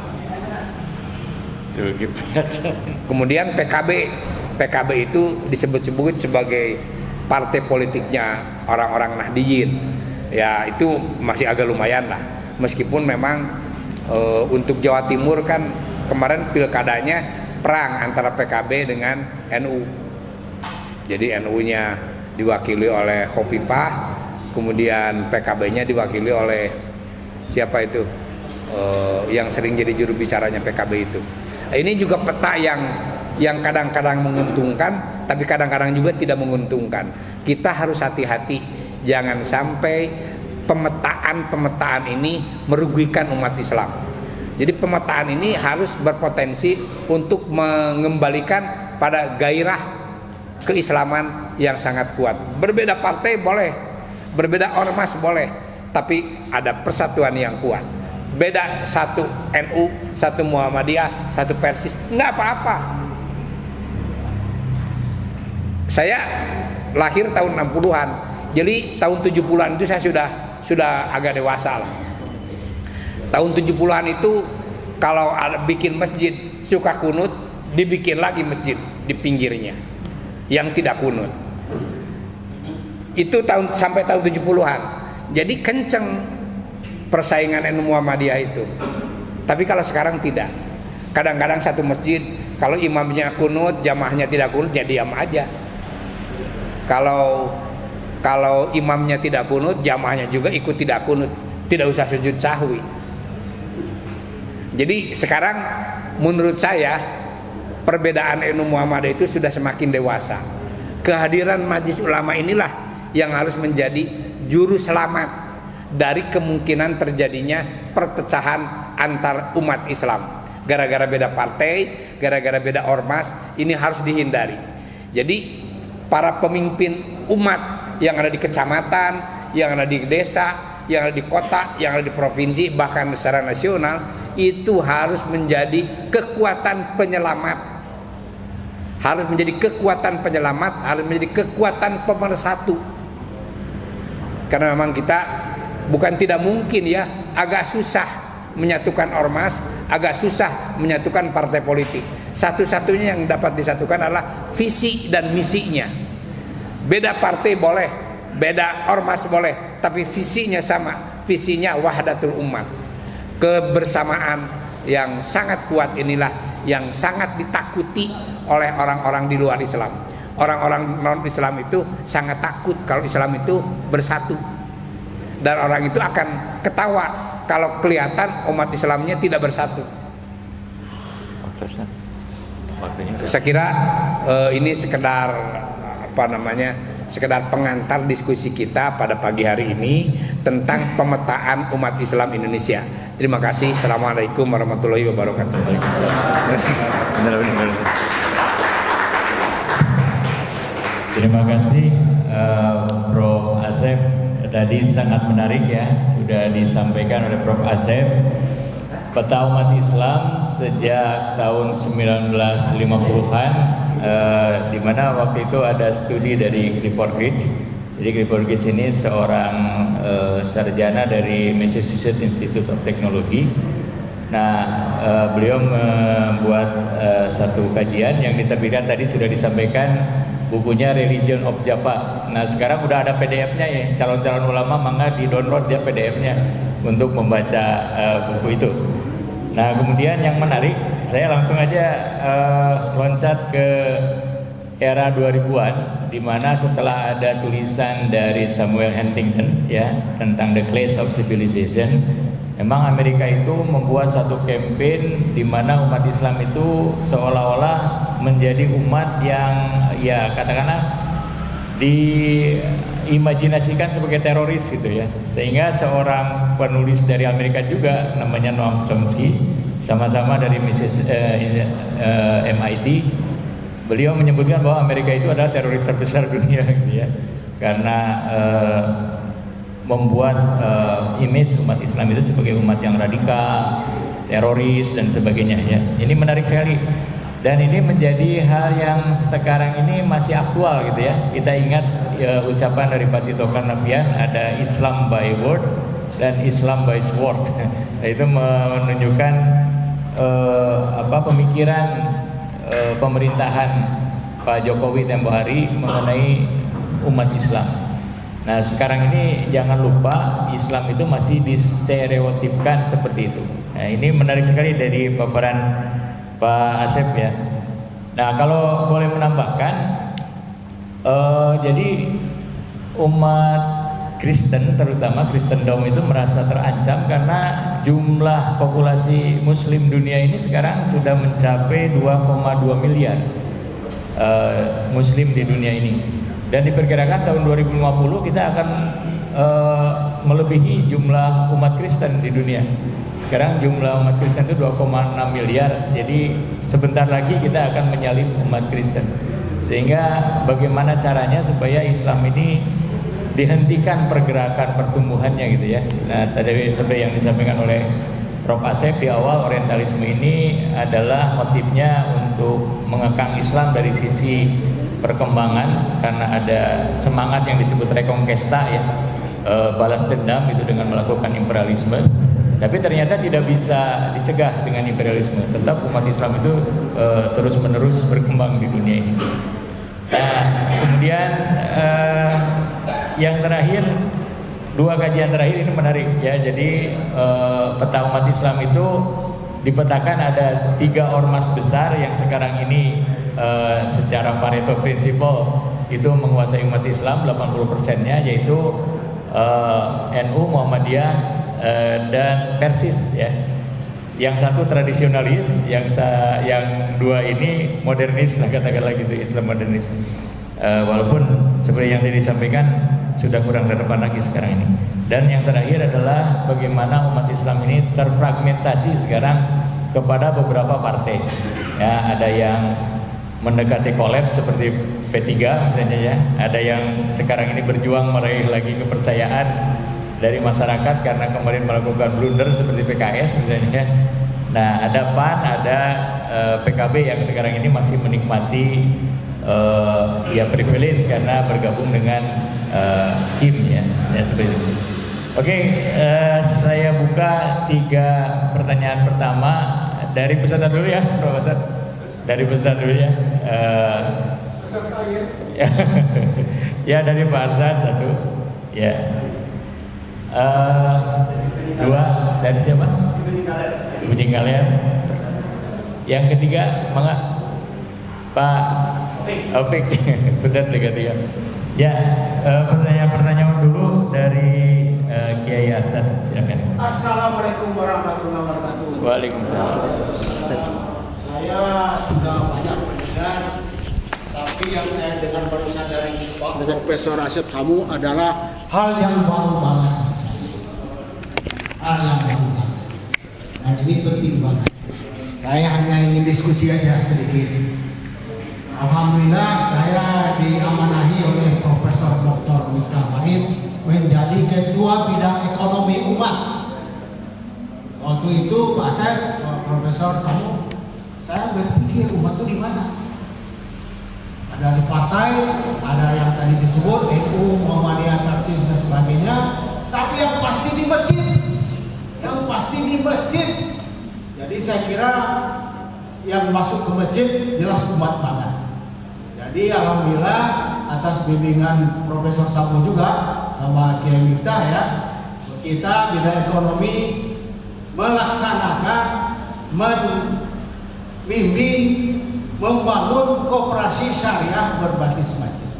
Kemudian PKB itu disebut-sebut sebagai partai politiknya orang-orang Nahdliyin. Ya itu masih agak lumayan lah. Meskipun memang untuk Jawa Timur kan kemarin pilkadanya perang antara PKB dengan NU. Jadi NU-nya diwakili oleh Khofifah, kemudian PKB-nya diwakili oleh siapa itu yang sering jadi juru bicaranya PKB itu. Ini juga peta yang kadang-kadang menguntungkan, tapi kadang-kadang juga tidak menguntungkan. Kita harus hati-hati, jangan sampai pemetaan ini merugikan umat Islam. Jadi pemetaan ini harus berpotensi untuk mengembalikan pada gairah keislaman yang sangat kuat. Berbeda partai boleh, berbeda ormas boleh, tapi ada persatuan yang kuat. Beda satu NU, satu Muhammadiyah, satu Persis, nggak apa-apa. Saya lahir tahun 60-an. Jadi tahun 70-an itu saya sudah agak dewasa lah. Tahun 70-an itu kalau ada bikin masjid suka kunut, dibikin lagi masjid di pinggirnya yang tidak kunut. Itu sampai tahun 70-an. Jadi kenceng persaingan NU Muhammadiyah itu. Tapi kalau sekarang tidak. Kadang-kadang satu masjid kalau imamnya kunut, jamaahnya tidak kunut, ya diam aja. Kalau imamnya tidak kunut, jamaahnya juga ikut tidak kunut, tidak usah sujud sahwi. Jadi sekarang menurut saya perbedaan NU Muhammadiyah itu sudah semakin dewasa. Kehadiran Majelis Ulama inilah yang harus menjadi juru selamat dari kemungkinan terjadinya perpecahan antar umat Islam. Gara-gara beda partai, gara-gara beda ormas, ini harus dihindari. Jadi para pemimpin umat yang ada di kecamatan, yang ada di desa, yang ada di kota, yang ada di provinsi, bahkan secara nasional, itu harus menjadi kekuatan penyelamat. Harus menjadi kekuatan penyelamat, harus menjadi kekuatan pemersatu. Karena memang kita bukan tidak mungkin ya, agak susah menyatukan ormas, agak susah menyatukan partai politik. Satu-satunya yang dapat disatukan adalah visi dan misinya. Beda partai boleh, beda ormas boleh, tapi visinya sama, visinya wahdatul umat. Kebersamaan yang sangat kuat inilah yang sangat ditakuti oleh orang-orang di luar Islam. Orang-orang non-Islam itu sangat takut kalau Islam itu bersatu. Dan orang itu akan ketawa kalau kelihatan umat Islamnya tidak bersatu. Saya kira ini sekedar sekedar pengantar diskusi kita pada pagi hari ini tentang pemetaan umat Islam Indonesia. Terima kasih. Assalamualaikum warahmatullahi wabarakatuh. Terima kasih Prof. Asep. Tadi sangat menarik ya, sudah disampaikan oleh Prof. Asep. Peta umat Islam sejak tahun 1950-an, di mana waktu itu ada studi dari Clifford Geertz. Jadi Clifford Geertz ini seorang sarjana dari Massachusetts Institute of Technology. Nah, beliau membuat satu kajian yang diterbitkan tadi sudah disampaikan, bukunya Religion of Java. Nah, sekarang udah ada PDF-nya ya. Calon-calon ulama mangga di-download dia PDF-nya untuk membaca buku itu. Nah, kemudian yang menarik, saya langsung aja loncat ke era 2000-an, di mana setelah ada tulisan dari Samuel Huntington ya tentang The Clash of Civilization, memang Amerika itu membuat satu campaign di mana umat Islam itu seolah-olah menjadi umat yang ya katakanlah diimajinasikan sebagai teroris gitu ya. Sehingga seorang penulis dari Amerika juga namanya Noam Chomsky, sama-sama dari MIT, beliau menyebutkan bahwa Amerika itu adalah teroris terbesar dunia gitu ya. Karena membuat image umat Islam itu sebagai umat yang radikal, teroris dan sebagainya ya. Ini menarik sekali. Dan ini menjadi hal yang sekarang ini masih aktual gitu ya. Kita ingat ucapan dari Pak Tito Karnavian, ada Islam by word dan Islam by sword. Nah, itu menunjukkan pemikiran pemerintahan Pak Jokowi tempo hari mengenai umat Islam. Nah, sekarang ini jangan lupa Islam itu masih distereotipkan seperti itu. Nah, ini menarik sekali dari paparan Pak Asep ya. Nah, kalau boleh menambahkan, jadi umat Kristen, terutama Kristendom itu merasa terancam karena jumlah populasi Muslim dunia ini sekarang sudah mencapai 2,2 miliar Muslim di dunia ini. Dan diperkirakan tahun 2050 kita akan melebihi jumlah umat Kristen di dunia. Sekarang jumlah umat Kristen itu 2,6 miliar. Jadi sebentar lagi kita akan menyalip umat Kristen. Sehingga bagaimana caranya supaya Islam ini dihentikan pergerakan pertumbuhannya gitu ya. Nah, tadi seperti yang disampaikan oleh Prof. Asep di awal, orientalisme ini adalah motifnya untuk mengekang Islam dari sisi perkembangan karena ada semangat yang disebut rekonkesta ya, balas dendam itu dengan melakukan imperialisme. Tapi ternyata tidak bisa dicegah dengan imperialisme. Tetap umat Islam itu terus-menerus berkembang di dunia ini. Nah, kemudian yang terakhir, dua kajian terakhir ini menarik ya. Jadi peta umat Islam itu dipetakan ada 3 ormas besar yang sekarang ini secara Pareto Principle itu menguasai umat Islam 80%-nya, yaitu NU, Muhammadiyah, dan Persis ya. Yang satu tradisionalis, yang dua ini modernis lah, katakanlah gitu, Islam modernis. Walaupun seperti yang tadi disampaikan sudah kurang relevan lagi sekarang ini. Dan yang terakhir adalah bagaimana umat Islam ini terfragmentasi sekarang kepada beberapa partai. Ya, ada yang mendekati kolaps seperti P3 misalnya ya. Ada yang sekarang ini berjuang meraih lagi kepercayaan dari masyarakat karena kemarin melakukan blunder seperti PKS misalnya. Nah, ada PAN, ada PKB yang sekarang ini masih menikmati ya privilege karena bergabung dengan tim ya seperti itu. Oke, saya buka 3 pertanyaan pertama dari peserta dulu ya, Profesor. Dari peserta dulu ya. Ya dari Pak Arsan 1. Ya. 2 dari siapa? Ibu Kalian. Yang ketiga, mangga Pak Opik. Benar ketiga. Ya, pertanyaan dulu dari Kiai Hasan, silakan. Assalamualaikum warahmatullahi wabarakatuh. Waalaikumsalam. Saya sudah banyak mendengar, tapi yang saya dengar barusan dari Pak Profesor Asep Samu adalah hal yang baru banget. Hal yang baru banget. Dan ini penting banget. Saya hanya ingin diskusi aja sedikit. Alhamdulillah saya diamanahi oleh Profesor Dr. Miftah Farid menjadi Ketua Bidang Ekonomi Umat. Waktu itu Pak Asep, Profesor Samu, saya berpikir umat itu di mana? Ada di partai, ada yang tadi disebut NU, Muhammadiyah, Persis dan sebagainya. Tapi yang pasti di masjid, Jadi saya kira yang masuk ke masjid jelas umat banget. Jadi alhamdulillah atas bimbingan Profesor Samu juga sama Kiai Miftah ya, kita bidang ekonomi melaksanakan membimbing membangun koperasi syariah berbasis masjid.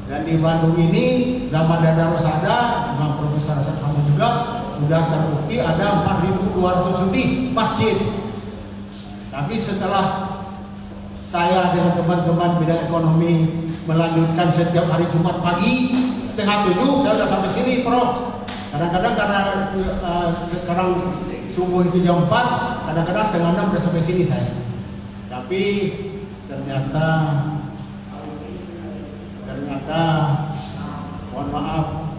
Dan di Bandung ini zaman Dadarus ada, dengan Profesor Samu juga sudah terbukti ada 4.200 lebih masjid. Tapi setelah saya dengan teman-teman bidang ekonomi melanjutkan setiap hari Jumat pagi 6:30 saya sudah sampai sini, Prof. Kadang-kadang karena sekarang subuh itu jam 4, kadang-kadang 5:30 sudah sampai sini saya. Tapi ternyata mohon maaf,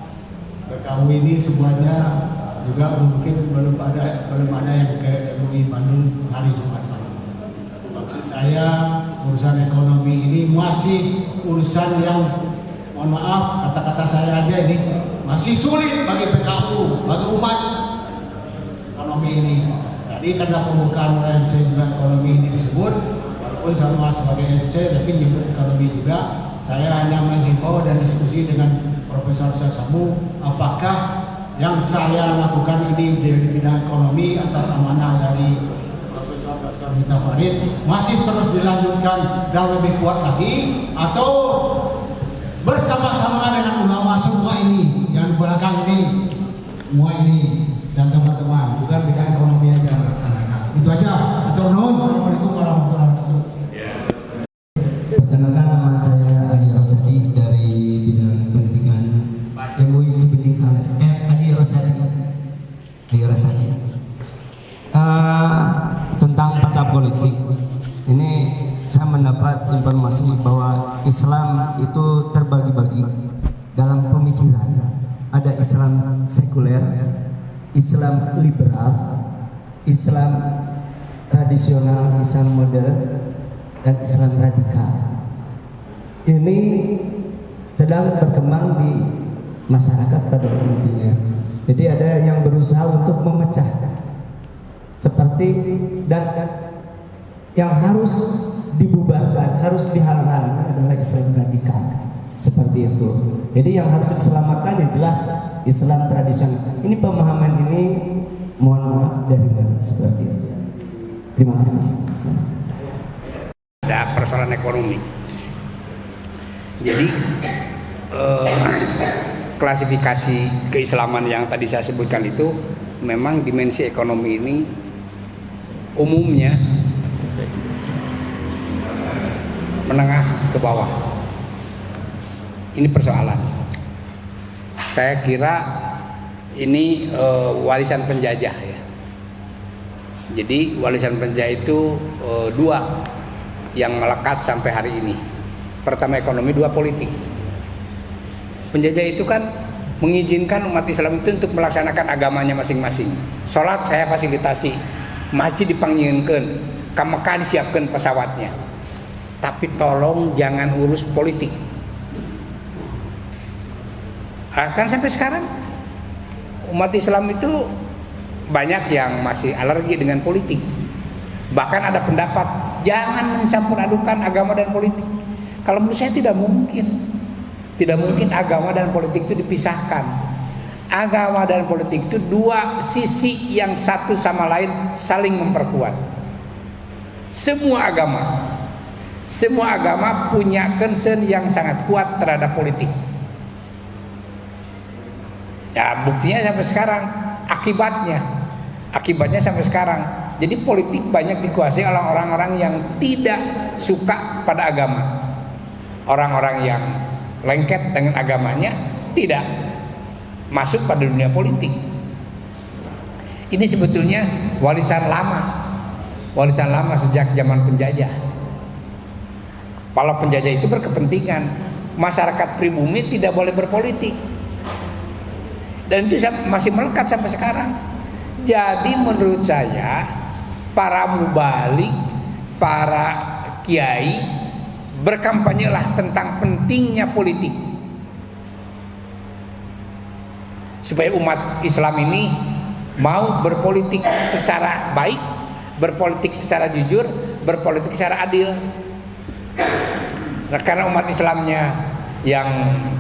PKU ini semuanya juga mungkin belum ada yang ke MUI Bandung hari Jumat pagi. Maksud saya urusan ekonomi ini masih urusan yang, mohon maaf kata-kata saya aja ini masih sulit bagi PKU, bagi umat ekonomi ini. Tadi karena pembukaan oleh MC juga ekonomi ini disebut, walaupun sama sebagai MC tapi nyebut ekonomi juga. Saya hanya menghimbau dan diskusi dengan Profesor Samu, apakah yang saya lakukan ini di bidang ekonomi atas amanah dari Profesor Dr. Miftah Farid masih terus dilanjutkan dan lebih kuat lagi, atau bersama-sama dengan ulama semua ini yang di belakang ini, semua ini dan teman-teman, bukan bidang ekonomi aja melaksanakan. Itu aja. Assalamualaikum warahmatullahi wabarakatuh. Perkenalkan, nama saya Ali Rosadi dari bidang pendidikan MUI Cibiting Ali Rosadi. Tentang peta politik ini saya mendapat informasi bahwa Islam itu terbagi-bagi dalam pemikiran. Ada Islam sekuler, Islam liberal, Islam tradisional, Islam modern, dan Islam radikal. ini sedang berkembang di masyarakat pada intinya. Jadi ada yang berusaha untuk memecah seperti dan yang harus dibubarkan, harus dihalang-halangi adalah Islam radikal seperti itu. Jadi yang harus diselamatkan yang jelas Islam tradisional. Ini pemahaman ini mohon maaf dari mana seperti itu. Terima kasih. Ada persoalan ekonomi. Jadi klasifikasi keislaman yang tadi saya sebutkan itu memang dimensi ekonomi ini umumnya menengah ke bawah. Ini persoalan. Saya kira ini warisan penjajah ya. Jadi warisan penjajah itu dua yang melekat sampai hari ini. Pertama ekonomi, dua politik. Penjajah itu kan mengizinkan umat Islam itu untuk melaksanakan agamanya masing-masing. Sholat saya fasilitasi, masjid dipanggilkan, ke Mekah disiapkan pesawatnya. Tapi tolong jangan urus politik. Kan sampai sekarang umat Islam itu banyak yang masih alergi dengan politik. Bahkan ada pendapat jangan mencampur adukan agama dan politik. Kalau menurut saya tidak mungkin. Tidak mungkin agama dan politik itu dipisahkan. Agama dan politik itu dua sisi yang satu sama lain saling memperkuat. Semua agama punya concern yang sangat kuat terhadap politik. Ya buktinya sampai sekarang, akibatnya sampai sekarang. Jadi politik banyak dikuasai oleh orang-orang yang tidak suka pada agama. Orang-orang yang lengket dengan agamanya tidak masuk pada dunia politik. Ini sebetulnya warisan lama sejak zaman penjajah. Kalau penjajah itu berkepentingan masyarakat pribumi tidak boleh berpolitik, dan itu masih melekat sampai sekarang. Jadi menurut saya para mubalik, para kiai berkampanyelah tentang pentingnya politik supaya umat Islam ini mau berpolitik secara baik, berpolitik secara jujur, berpolitik secara adil. Nah, karena umat Islamnya yang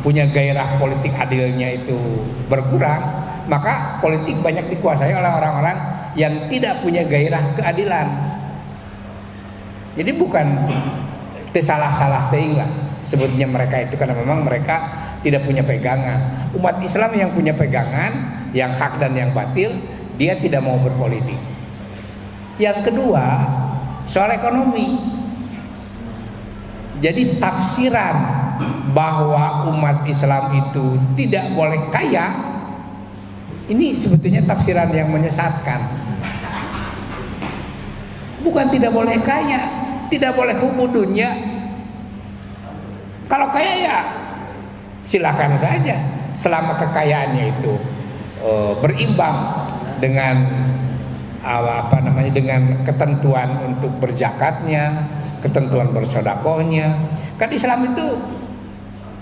punya gairah politik adilnya itu berkurang, maka politik banyak dikuasai oleh orang-orang yang tidak punya gairah keadilan. Jadi bukan salah teing lah sebutnya mereka itu, karena memang mereka tidak punya pegangan. Umat Islam yang punya pegangan, yang hak dan yang batil, dia tidak mau berpolitik. Yang kedua, soal ekonomi. Jadi tafsiran bahwa umat Islam itu tidak boleh kaya, ini sebetulnya tafsiran yang menyesatkan. Bukan tidak boleh kaya, tidak boleh hubu dunia. Kalau kaya ya silakan saja, selama kekayaannya itu berimbang dengan dengan ketentuan untuk berzakatnya, ketentuan bersedekahnya. Kan Islam itu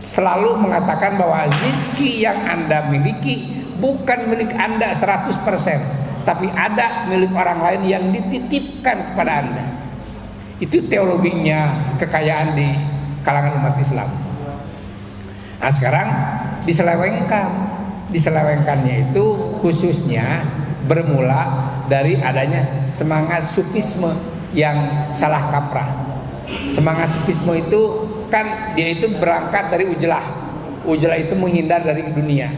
selalu mengatakan bahwa rezeki yang Anda miliki bukan milik Anda 100%, tapi ada milik orang lain yang dititipkan kepada Anda. Itu teologinya kekayaan di kalangan umat Islam. Nah sekarang diselewengkannya itu khususnya bermula dari adanya semangat sufisme yang salah kaprah. Semangat sufisme itu kan dia itu berangkat dari ujlah. Ujlah itu menghindar dari dunia.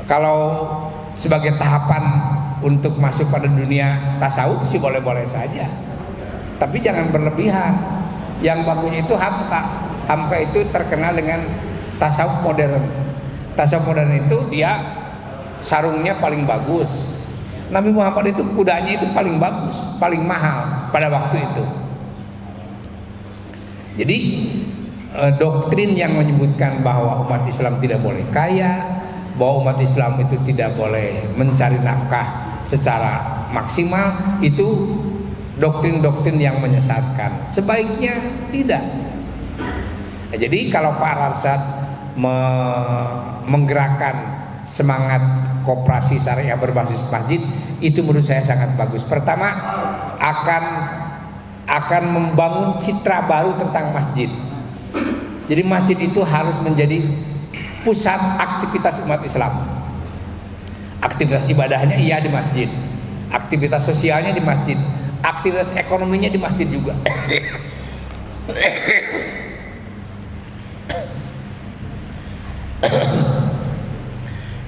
Kalau sebagai tahapan untuk masuk pada dunia tasawuf sih boleh-boleh saja, tapi jangan berlebihan. Yang bagus itu hamka itu terkenal dengan tasawuf modern. Tasawuf modern itu dia sarungnya paling bagus. Nabi Muhammad itu kudanya itu paling bagus, paling mahal pada waktu itu. Jadi doktrin yang menyebutkan bahwa umat Islam tidak boleh kaya, bahwa umat Islam itu tidak boleh mencari nafkah secara maksimal, itu doktrin-doktrin yang menyesatkan. Sebaiknya tidak. Nah, jadi kalau Pak Arsad menggerakkan semangat koperasi syariah berbasis masjid, itu menurut saya sangat bagus. Pertama, akan membangun citra baru tentang masjid. Jadi masjid itu harus menjadi pusat aktivitas umat Islam. Aktivitas ibadahnya iya di masjid, aktivitas sosialnya di masjid, aktivitas ekonominya di masjid juga.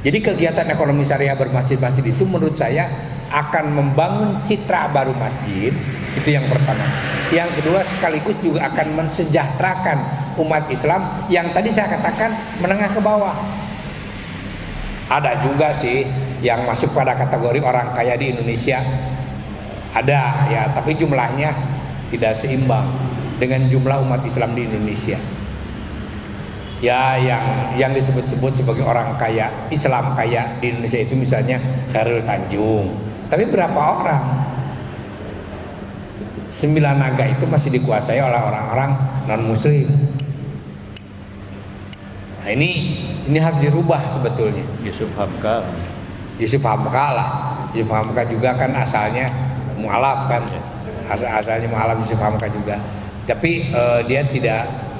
Jadi kegiatan ekonomi syariah bermasjid-masjid itu menurut saya akan membangun citra baru masjid, itu yang pertama. Yang kedua, sekaligus juga akan mensejahterakan umat Islam yang tadi saya katakan menengah ke bawah. Ada juga sih yang masuk pada kategori orang kaya di Indonesia, ada ya, tapi jumlahnya tidak seimbang dengan jumlah umat Islam di Indonesia. Ya, yang disebut-sebut sebagai orang kaya, Islam kaya di Indonesia itu misalnya Khairul Tanjung. Tapi berapa orang? 9 naga itu masih dikuasai oleh orang-orang non-muslim. Nah, ini harus dirubah sebetulnya. Yusuf Hamka lah. Yusuf Hamka juga kan asalnya mualaf kan. Asalnya mualaf Yusuf Hamka juga. Tapi dia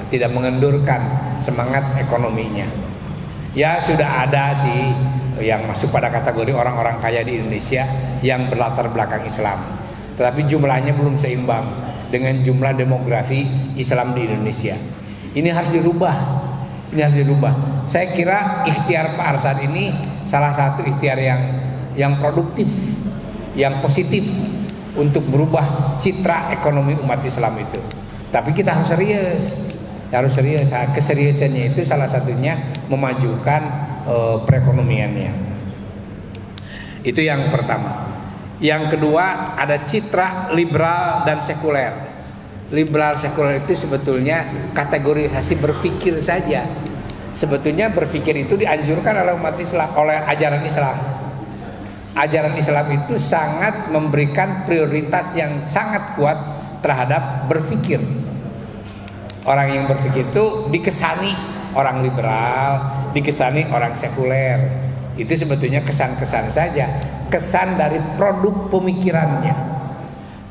tidak mengendurkan semangat ekonominya. Ya sudah ada sih yang masuk pada kategori orang-orang kaya di Indonesia yang berlatar belakang Islam, tetapi jumlahnya belum seimbang dengan jumlah demografi Islam di Indonesia. Ini harus dirubah. Saya kira ikhtiar Pak Arsad ini salah satu ikhtiar yang produktif, yang positif untuk merubah citra ekonomi umat Islam itu. Tapi kita harus serius. Keseriusannya itu salah satunya memajukan perekonomiannya. Itu yang pertama. Yang kedua, ada citra liberal dan sekuler. Liberal sekuler itu sebetulnya kategorisasi berpikir saja. Sebetulnya berpikir itu dianjurkan oleh umat Islam, oleh ajaran Islam. Ajaran Islam itu sangat memberikan prioritas yang sangat kuat terhadap berpikir. Orang yang berpikir itu dikesani orang liberal, dikesani orang sekuler. Itu sebetulnya kesan-kesan saja, kesan dari produk pemikirannya.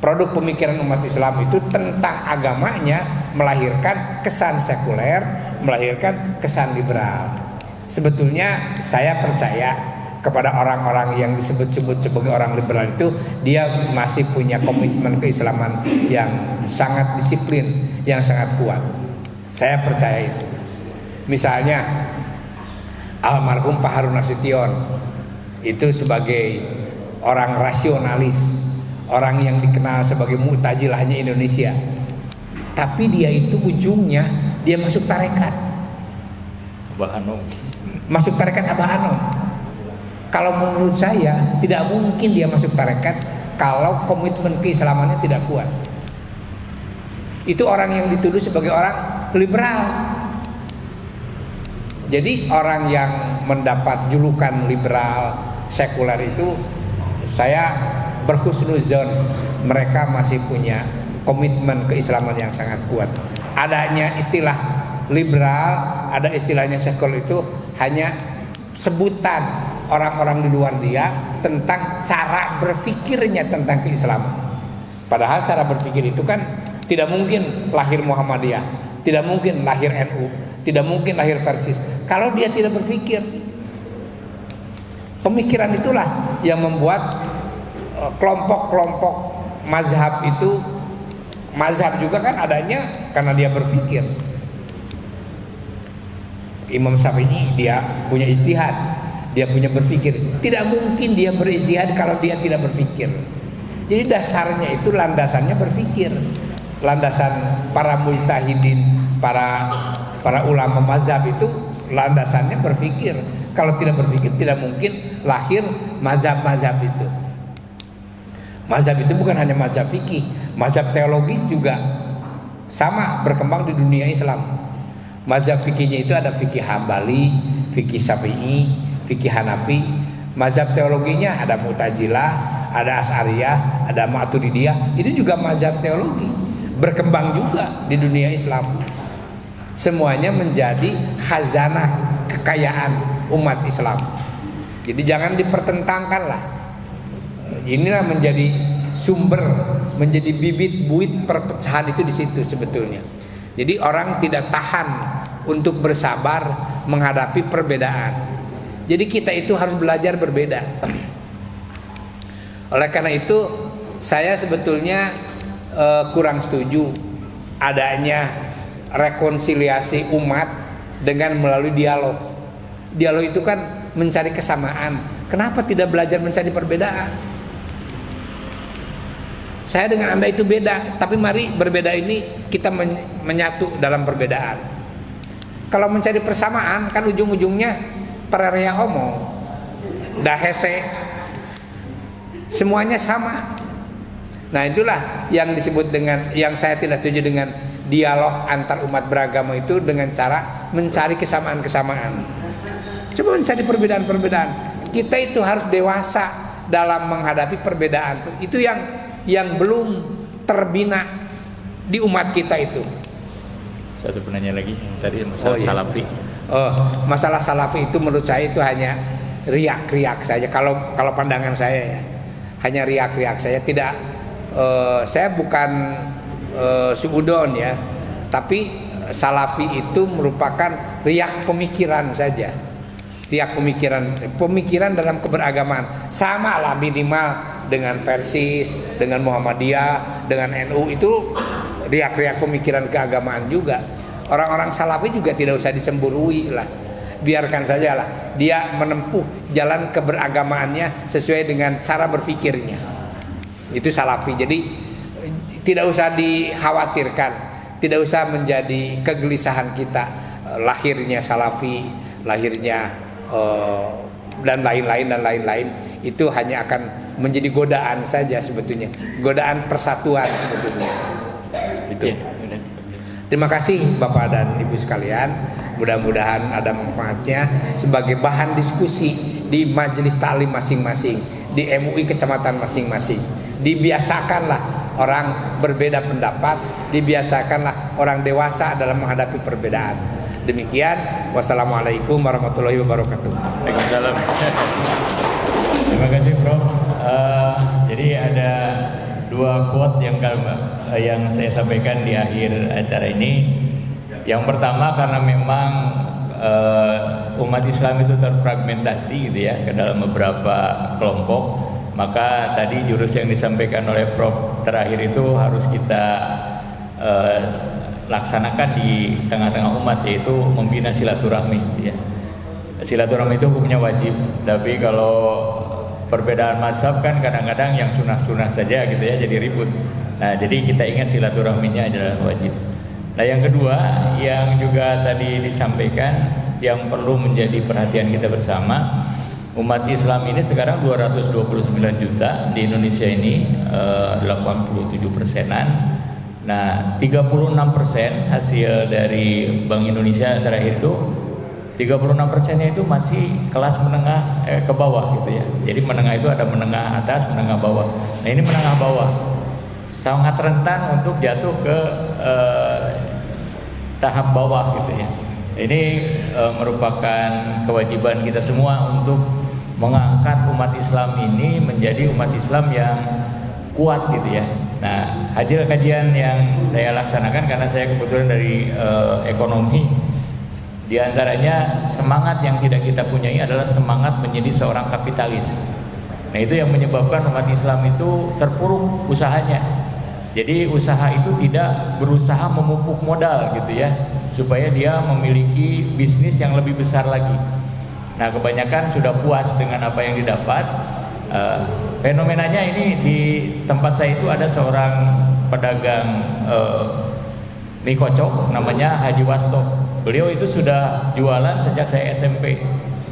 Produk pemikiran umat Islam itu tentang agamanya melahirkan kesan sekuler, melahirkan kesan liberal. Sebetulnya saya percaya kepada orang-orang yang disebut-sebut sebagai orang liberal itu, dia masih punya komitmen keislaman yang sangat disiplin, yang sangat kuat. Saya percaya itu. Misalnya almarhum Pak Harun Nasution itu sebagai orang rasionalis, orang yang dikenal sebagai Mu'tazilahnya Indonesia. Tapi dia itu ujungnya dia masuk tarekat Abah Anom. Masuk tarekat Abah Anom. Kalau menurut saya tidak mungkin dia masuk tarekat kalau komitmen keislamannya tidak kuat. Itu orang yang dituduh sebagai orang liberal. Jadi orang yang mendapat julukan liberal sekuler itu, saya berhusnuzon mereka masih punya komitmen keislaman yang sangat kuat. Adanya istilah liberal, ada istilahnya sekuler itu hanya sebutan orang-orang di luar dia tentang cara berpikirnya tentang keislaman. Padahal cara berpikir itu kan tidak mungkin lahir Muhammadiyah, tidak mungkin lahir NU, tidak mungkin lahir Persis kalau dia tidak berpikir. Pemikiran itulah yang membuat kelompok-kelompok mazhab itu, mazhab juga kan adanya karena dia berpikir. Imam Syafi'i dia punya ijtihad, dia punya berpikir. Tidak mungkin dia berijtihad kalau dia tidak berpikir. Jadi dasarnya itu landasannya berpikir. Landasan para mujtahidin, para ulama mazhab itu landasannya berpikir. Kalau tidak berpikir tidak mungkin lahir mazhab-mazhab itu. Mazhab itu bukan hanya mazhab fikih, mazhab teologis juga sama berkembang di dunia Islam. Mazhab fikihnya itu ada fikih Hambali, fikih Syafi'i, fikih Hanafi. Mazhab teologinya ada Mu'tazilah, ada Asy'ariyah, ada Maturidiyah. Itu juga mazhab teologi, berkembang juga di dunia Islam. semuanya menjadi khazanah kekayaan umat Islam. Jadi jangan dipertentangkan lah. Inilah menjadi sumber, menjadi bibit buit perpecahan itu di situ sebetulnya. Jadi orang tidak tahan untuk bersabar menghadapi perbedaan. Jadi kita itu harus belajar berbeda. Oleh karena itu saya sebetulnya kurang setuju adanya rekonsiliasi umat dengan melalui dialog. Dialog itu kan mencari kesamaan. Kenapa tidak belajar mencari perbedaan? Saya dengan Anda itu beda, tapi mari berbeda ini kita menyatu dalam perbedaan. Kalau mencari persamaan kan ujung-ujungnya perarea omong, dah hese, semuanya sama. Nah itulah yang disebut dengan, yang saya tidak setuju dengan dialog antar umat beragama itu dengan cara mencari kesamaan-kesamaan. Coba mencari perbedaan-perbedaan. Kita itu harus dewasa dalam menghadapi perbedaan. Itu yang belum terbina di umat kita itu. Satu penanya lagi tadi masalah salafi. Masalah salafi itu menurut saya itu hanya riak-riak saja. Kalau pandangan saya ya, hanya riak-riak saja. Tidak, saya bukan suudon ya, tapi salafi itu merupakan riak pemikiran saja. Riak pemikiran dalam keberagaman. Sama lah minimal dengan Persis, dengan Muhammadiyah, dengan NU itu riak-riak pemikiran keagamaan juga. Orang-orang salafi juga tidak usah disemburui lah. Biarkan saja lah dia menempuh jalan keberagamaannya sesuai dengan cara berpikirnya. Itu salafi. Jadi tidak usah dikhawatirkan, tidak usah menjadi kegelisahan kita lahirnya salafi, lahirnya dan lain-lain itu hanya akan menjadi godaan saja sebetulnya, godaan persatuan sebetulnya. Itu. Terima kasih Bapak dan Ibu sekalian. Mudah-mudahan ada manfaatnya sebagai bahan diskusi di majelis taklim masing-masing, di MUI kecamatan masing-masing. Dibiasakanlah orang berbeda pendapat, dibiasakanlah orang dewasa dalam menghadapi perbedaan. Demikian, wassalamualaikum warahmatullahi wabarakatuh. Waalaikumsalam. Terima kasih Prof. Jadi ada dua quote yang saya sampaikan di akhir acara ini. Yang pertama karena memang umat Islam itu terfragmentasi gitu ya ke dalam beberapa kelompok, maka tadi jurus yang disampaikan oleh Prof terakhir itu harus kita laksanakan di tengah-tengah umat, yaitu membina silaturahmi ya. Silaturahmi itu hukumnya wajib, tapi kalau perbedaan mazhab kan kadang-kadang yang sunah-sunah saja gitu ya, jadi ribut. Nah jadi kita ingat silaturahminya adalah wajib. Nah yang kedua yang juga tadi disampaikan yang perlu menjadi perhatian kita bersama, umat Islam ini sekarang 229 juta di Indonesia ini, 87%-an. Nah 36% hasil dari Bank Indonesia terakhir itu 36%-nya itu masih kelas menengah ke bawah gitu ya. Jadi menengah itu ada menengah atas, menengah bawah. Nah ini menengah bawah sangat rentan untuk jatuh ke tahap bawah gitu ya. Ini merupakan kewajiban kita semua untuk mengangkat umat Islam ini menjadi umat Islam yang kuat gitu ya. Nah hasil kajian yang saya laksanakan karena saya kebetulan dari ekonomi, di antaranya semangat yang tidak kita punyai adalah semangat menjadi seorang kapitalis. Nah itu yang menyebabkan umat Islam itu terpuruk usahanya. Jadi usaha itu tidak berusaha memupuk modal gitu ya, supaya dia memiliki bisnis yang lebih besar lagi. Nah kebanyakan sudah puas dengan apa yang didapat. Fenomenanya ini di tempat saya itu ada seorang pedagang mie kocok namanya Haji Wasto. Beliau itu sudah jualan sejak saya SMP.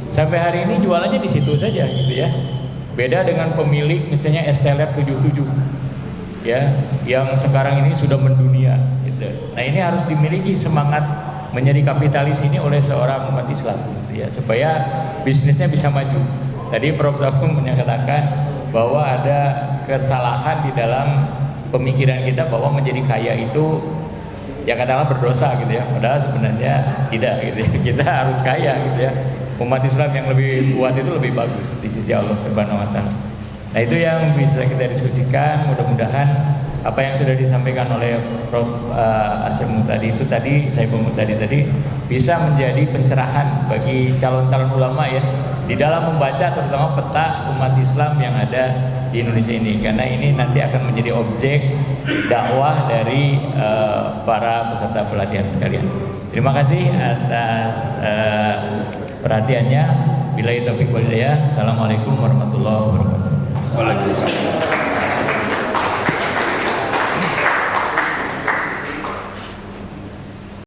Sampai hari ini jualannya di situ saja gitu ya. Beda dengan pemilik misalnya Esteller 77 ya, yang sekarang ini sudah mendunia gitu. Nah ini harus dimiliki semangat menjadi kapitalis ini oleh seorang umat Islam gitu ya, supaya bisnisnya bisa maju. Tadi Prof. Safung menyatakan bahwa ada kesalahan di dalam pemikiran kita bahwa menjadi kaya itu ya katakanlah berdosa gitu ya, padahal sebenarnya tidak gitu ya. Kita harus kaya gitu ya. Umat Islam yang lebih kuat itu lebih bagus di sisi Allah Subhanahu wa taala. Nah, itu yang bisa kita diskusikan. Mudah-mudahan apa yang sudah disampaikan oleh Prof. Asyam Muhtadi itu tadi, Saiful Muhtadi tadi bisa menjadi pencerahan bagi calon-calon ulama ya di dalam membaca terutama peta umat Islam yang ada di Indonesia ini, karena ini nanti akan menjadi objek dakwah dari para peserta pelatihan sekalian. Terima kasih atas perhatiannya. Billahi taufiq wal hidayah. Assalamualaikum warahmatullahi wabarakatuh. Waalaikumsalam.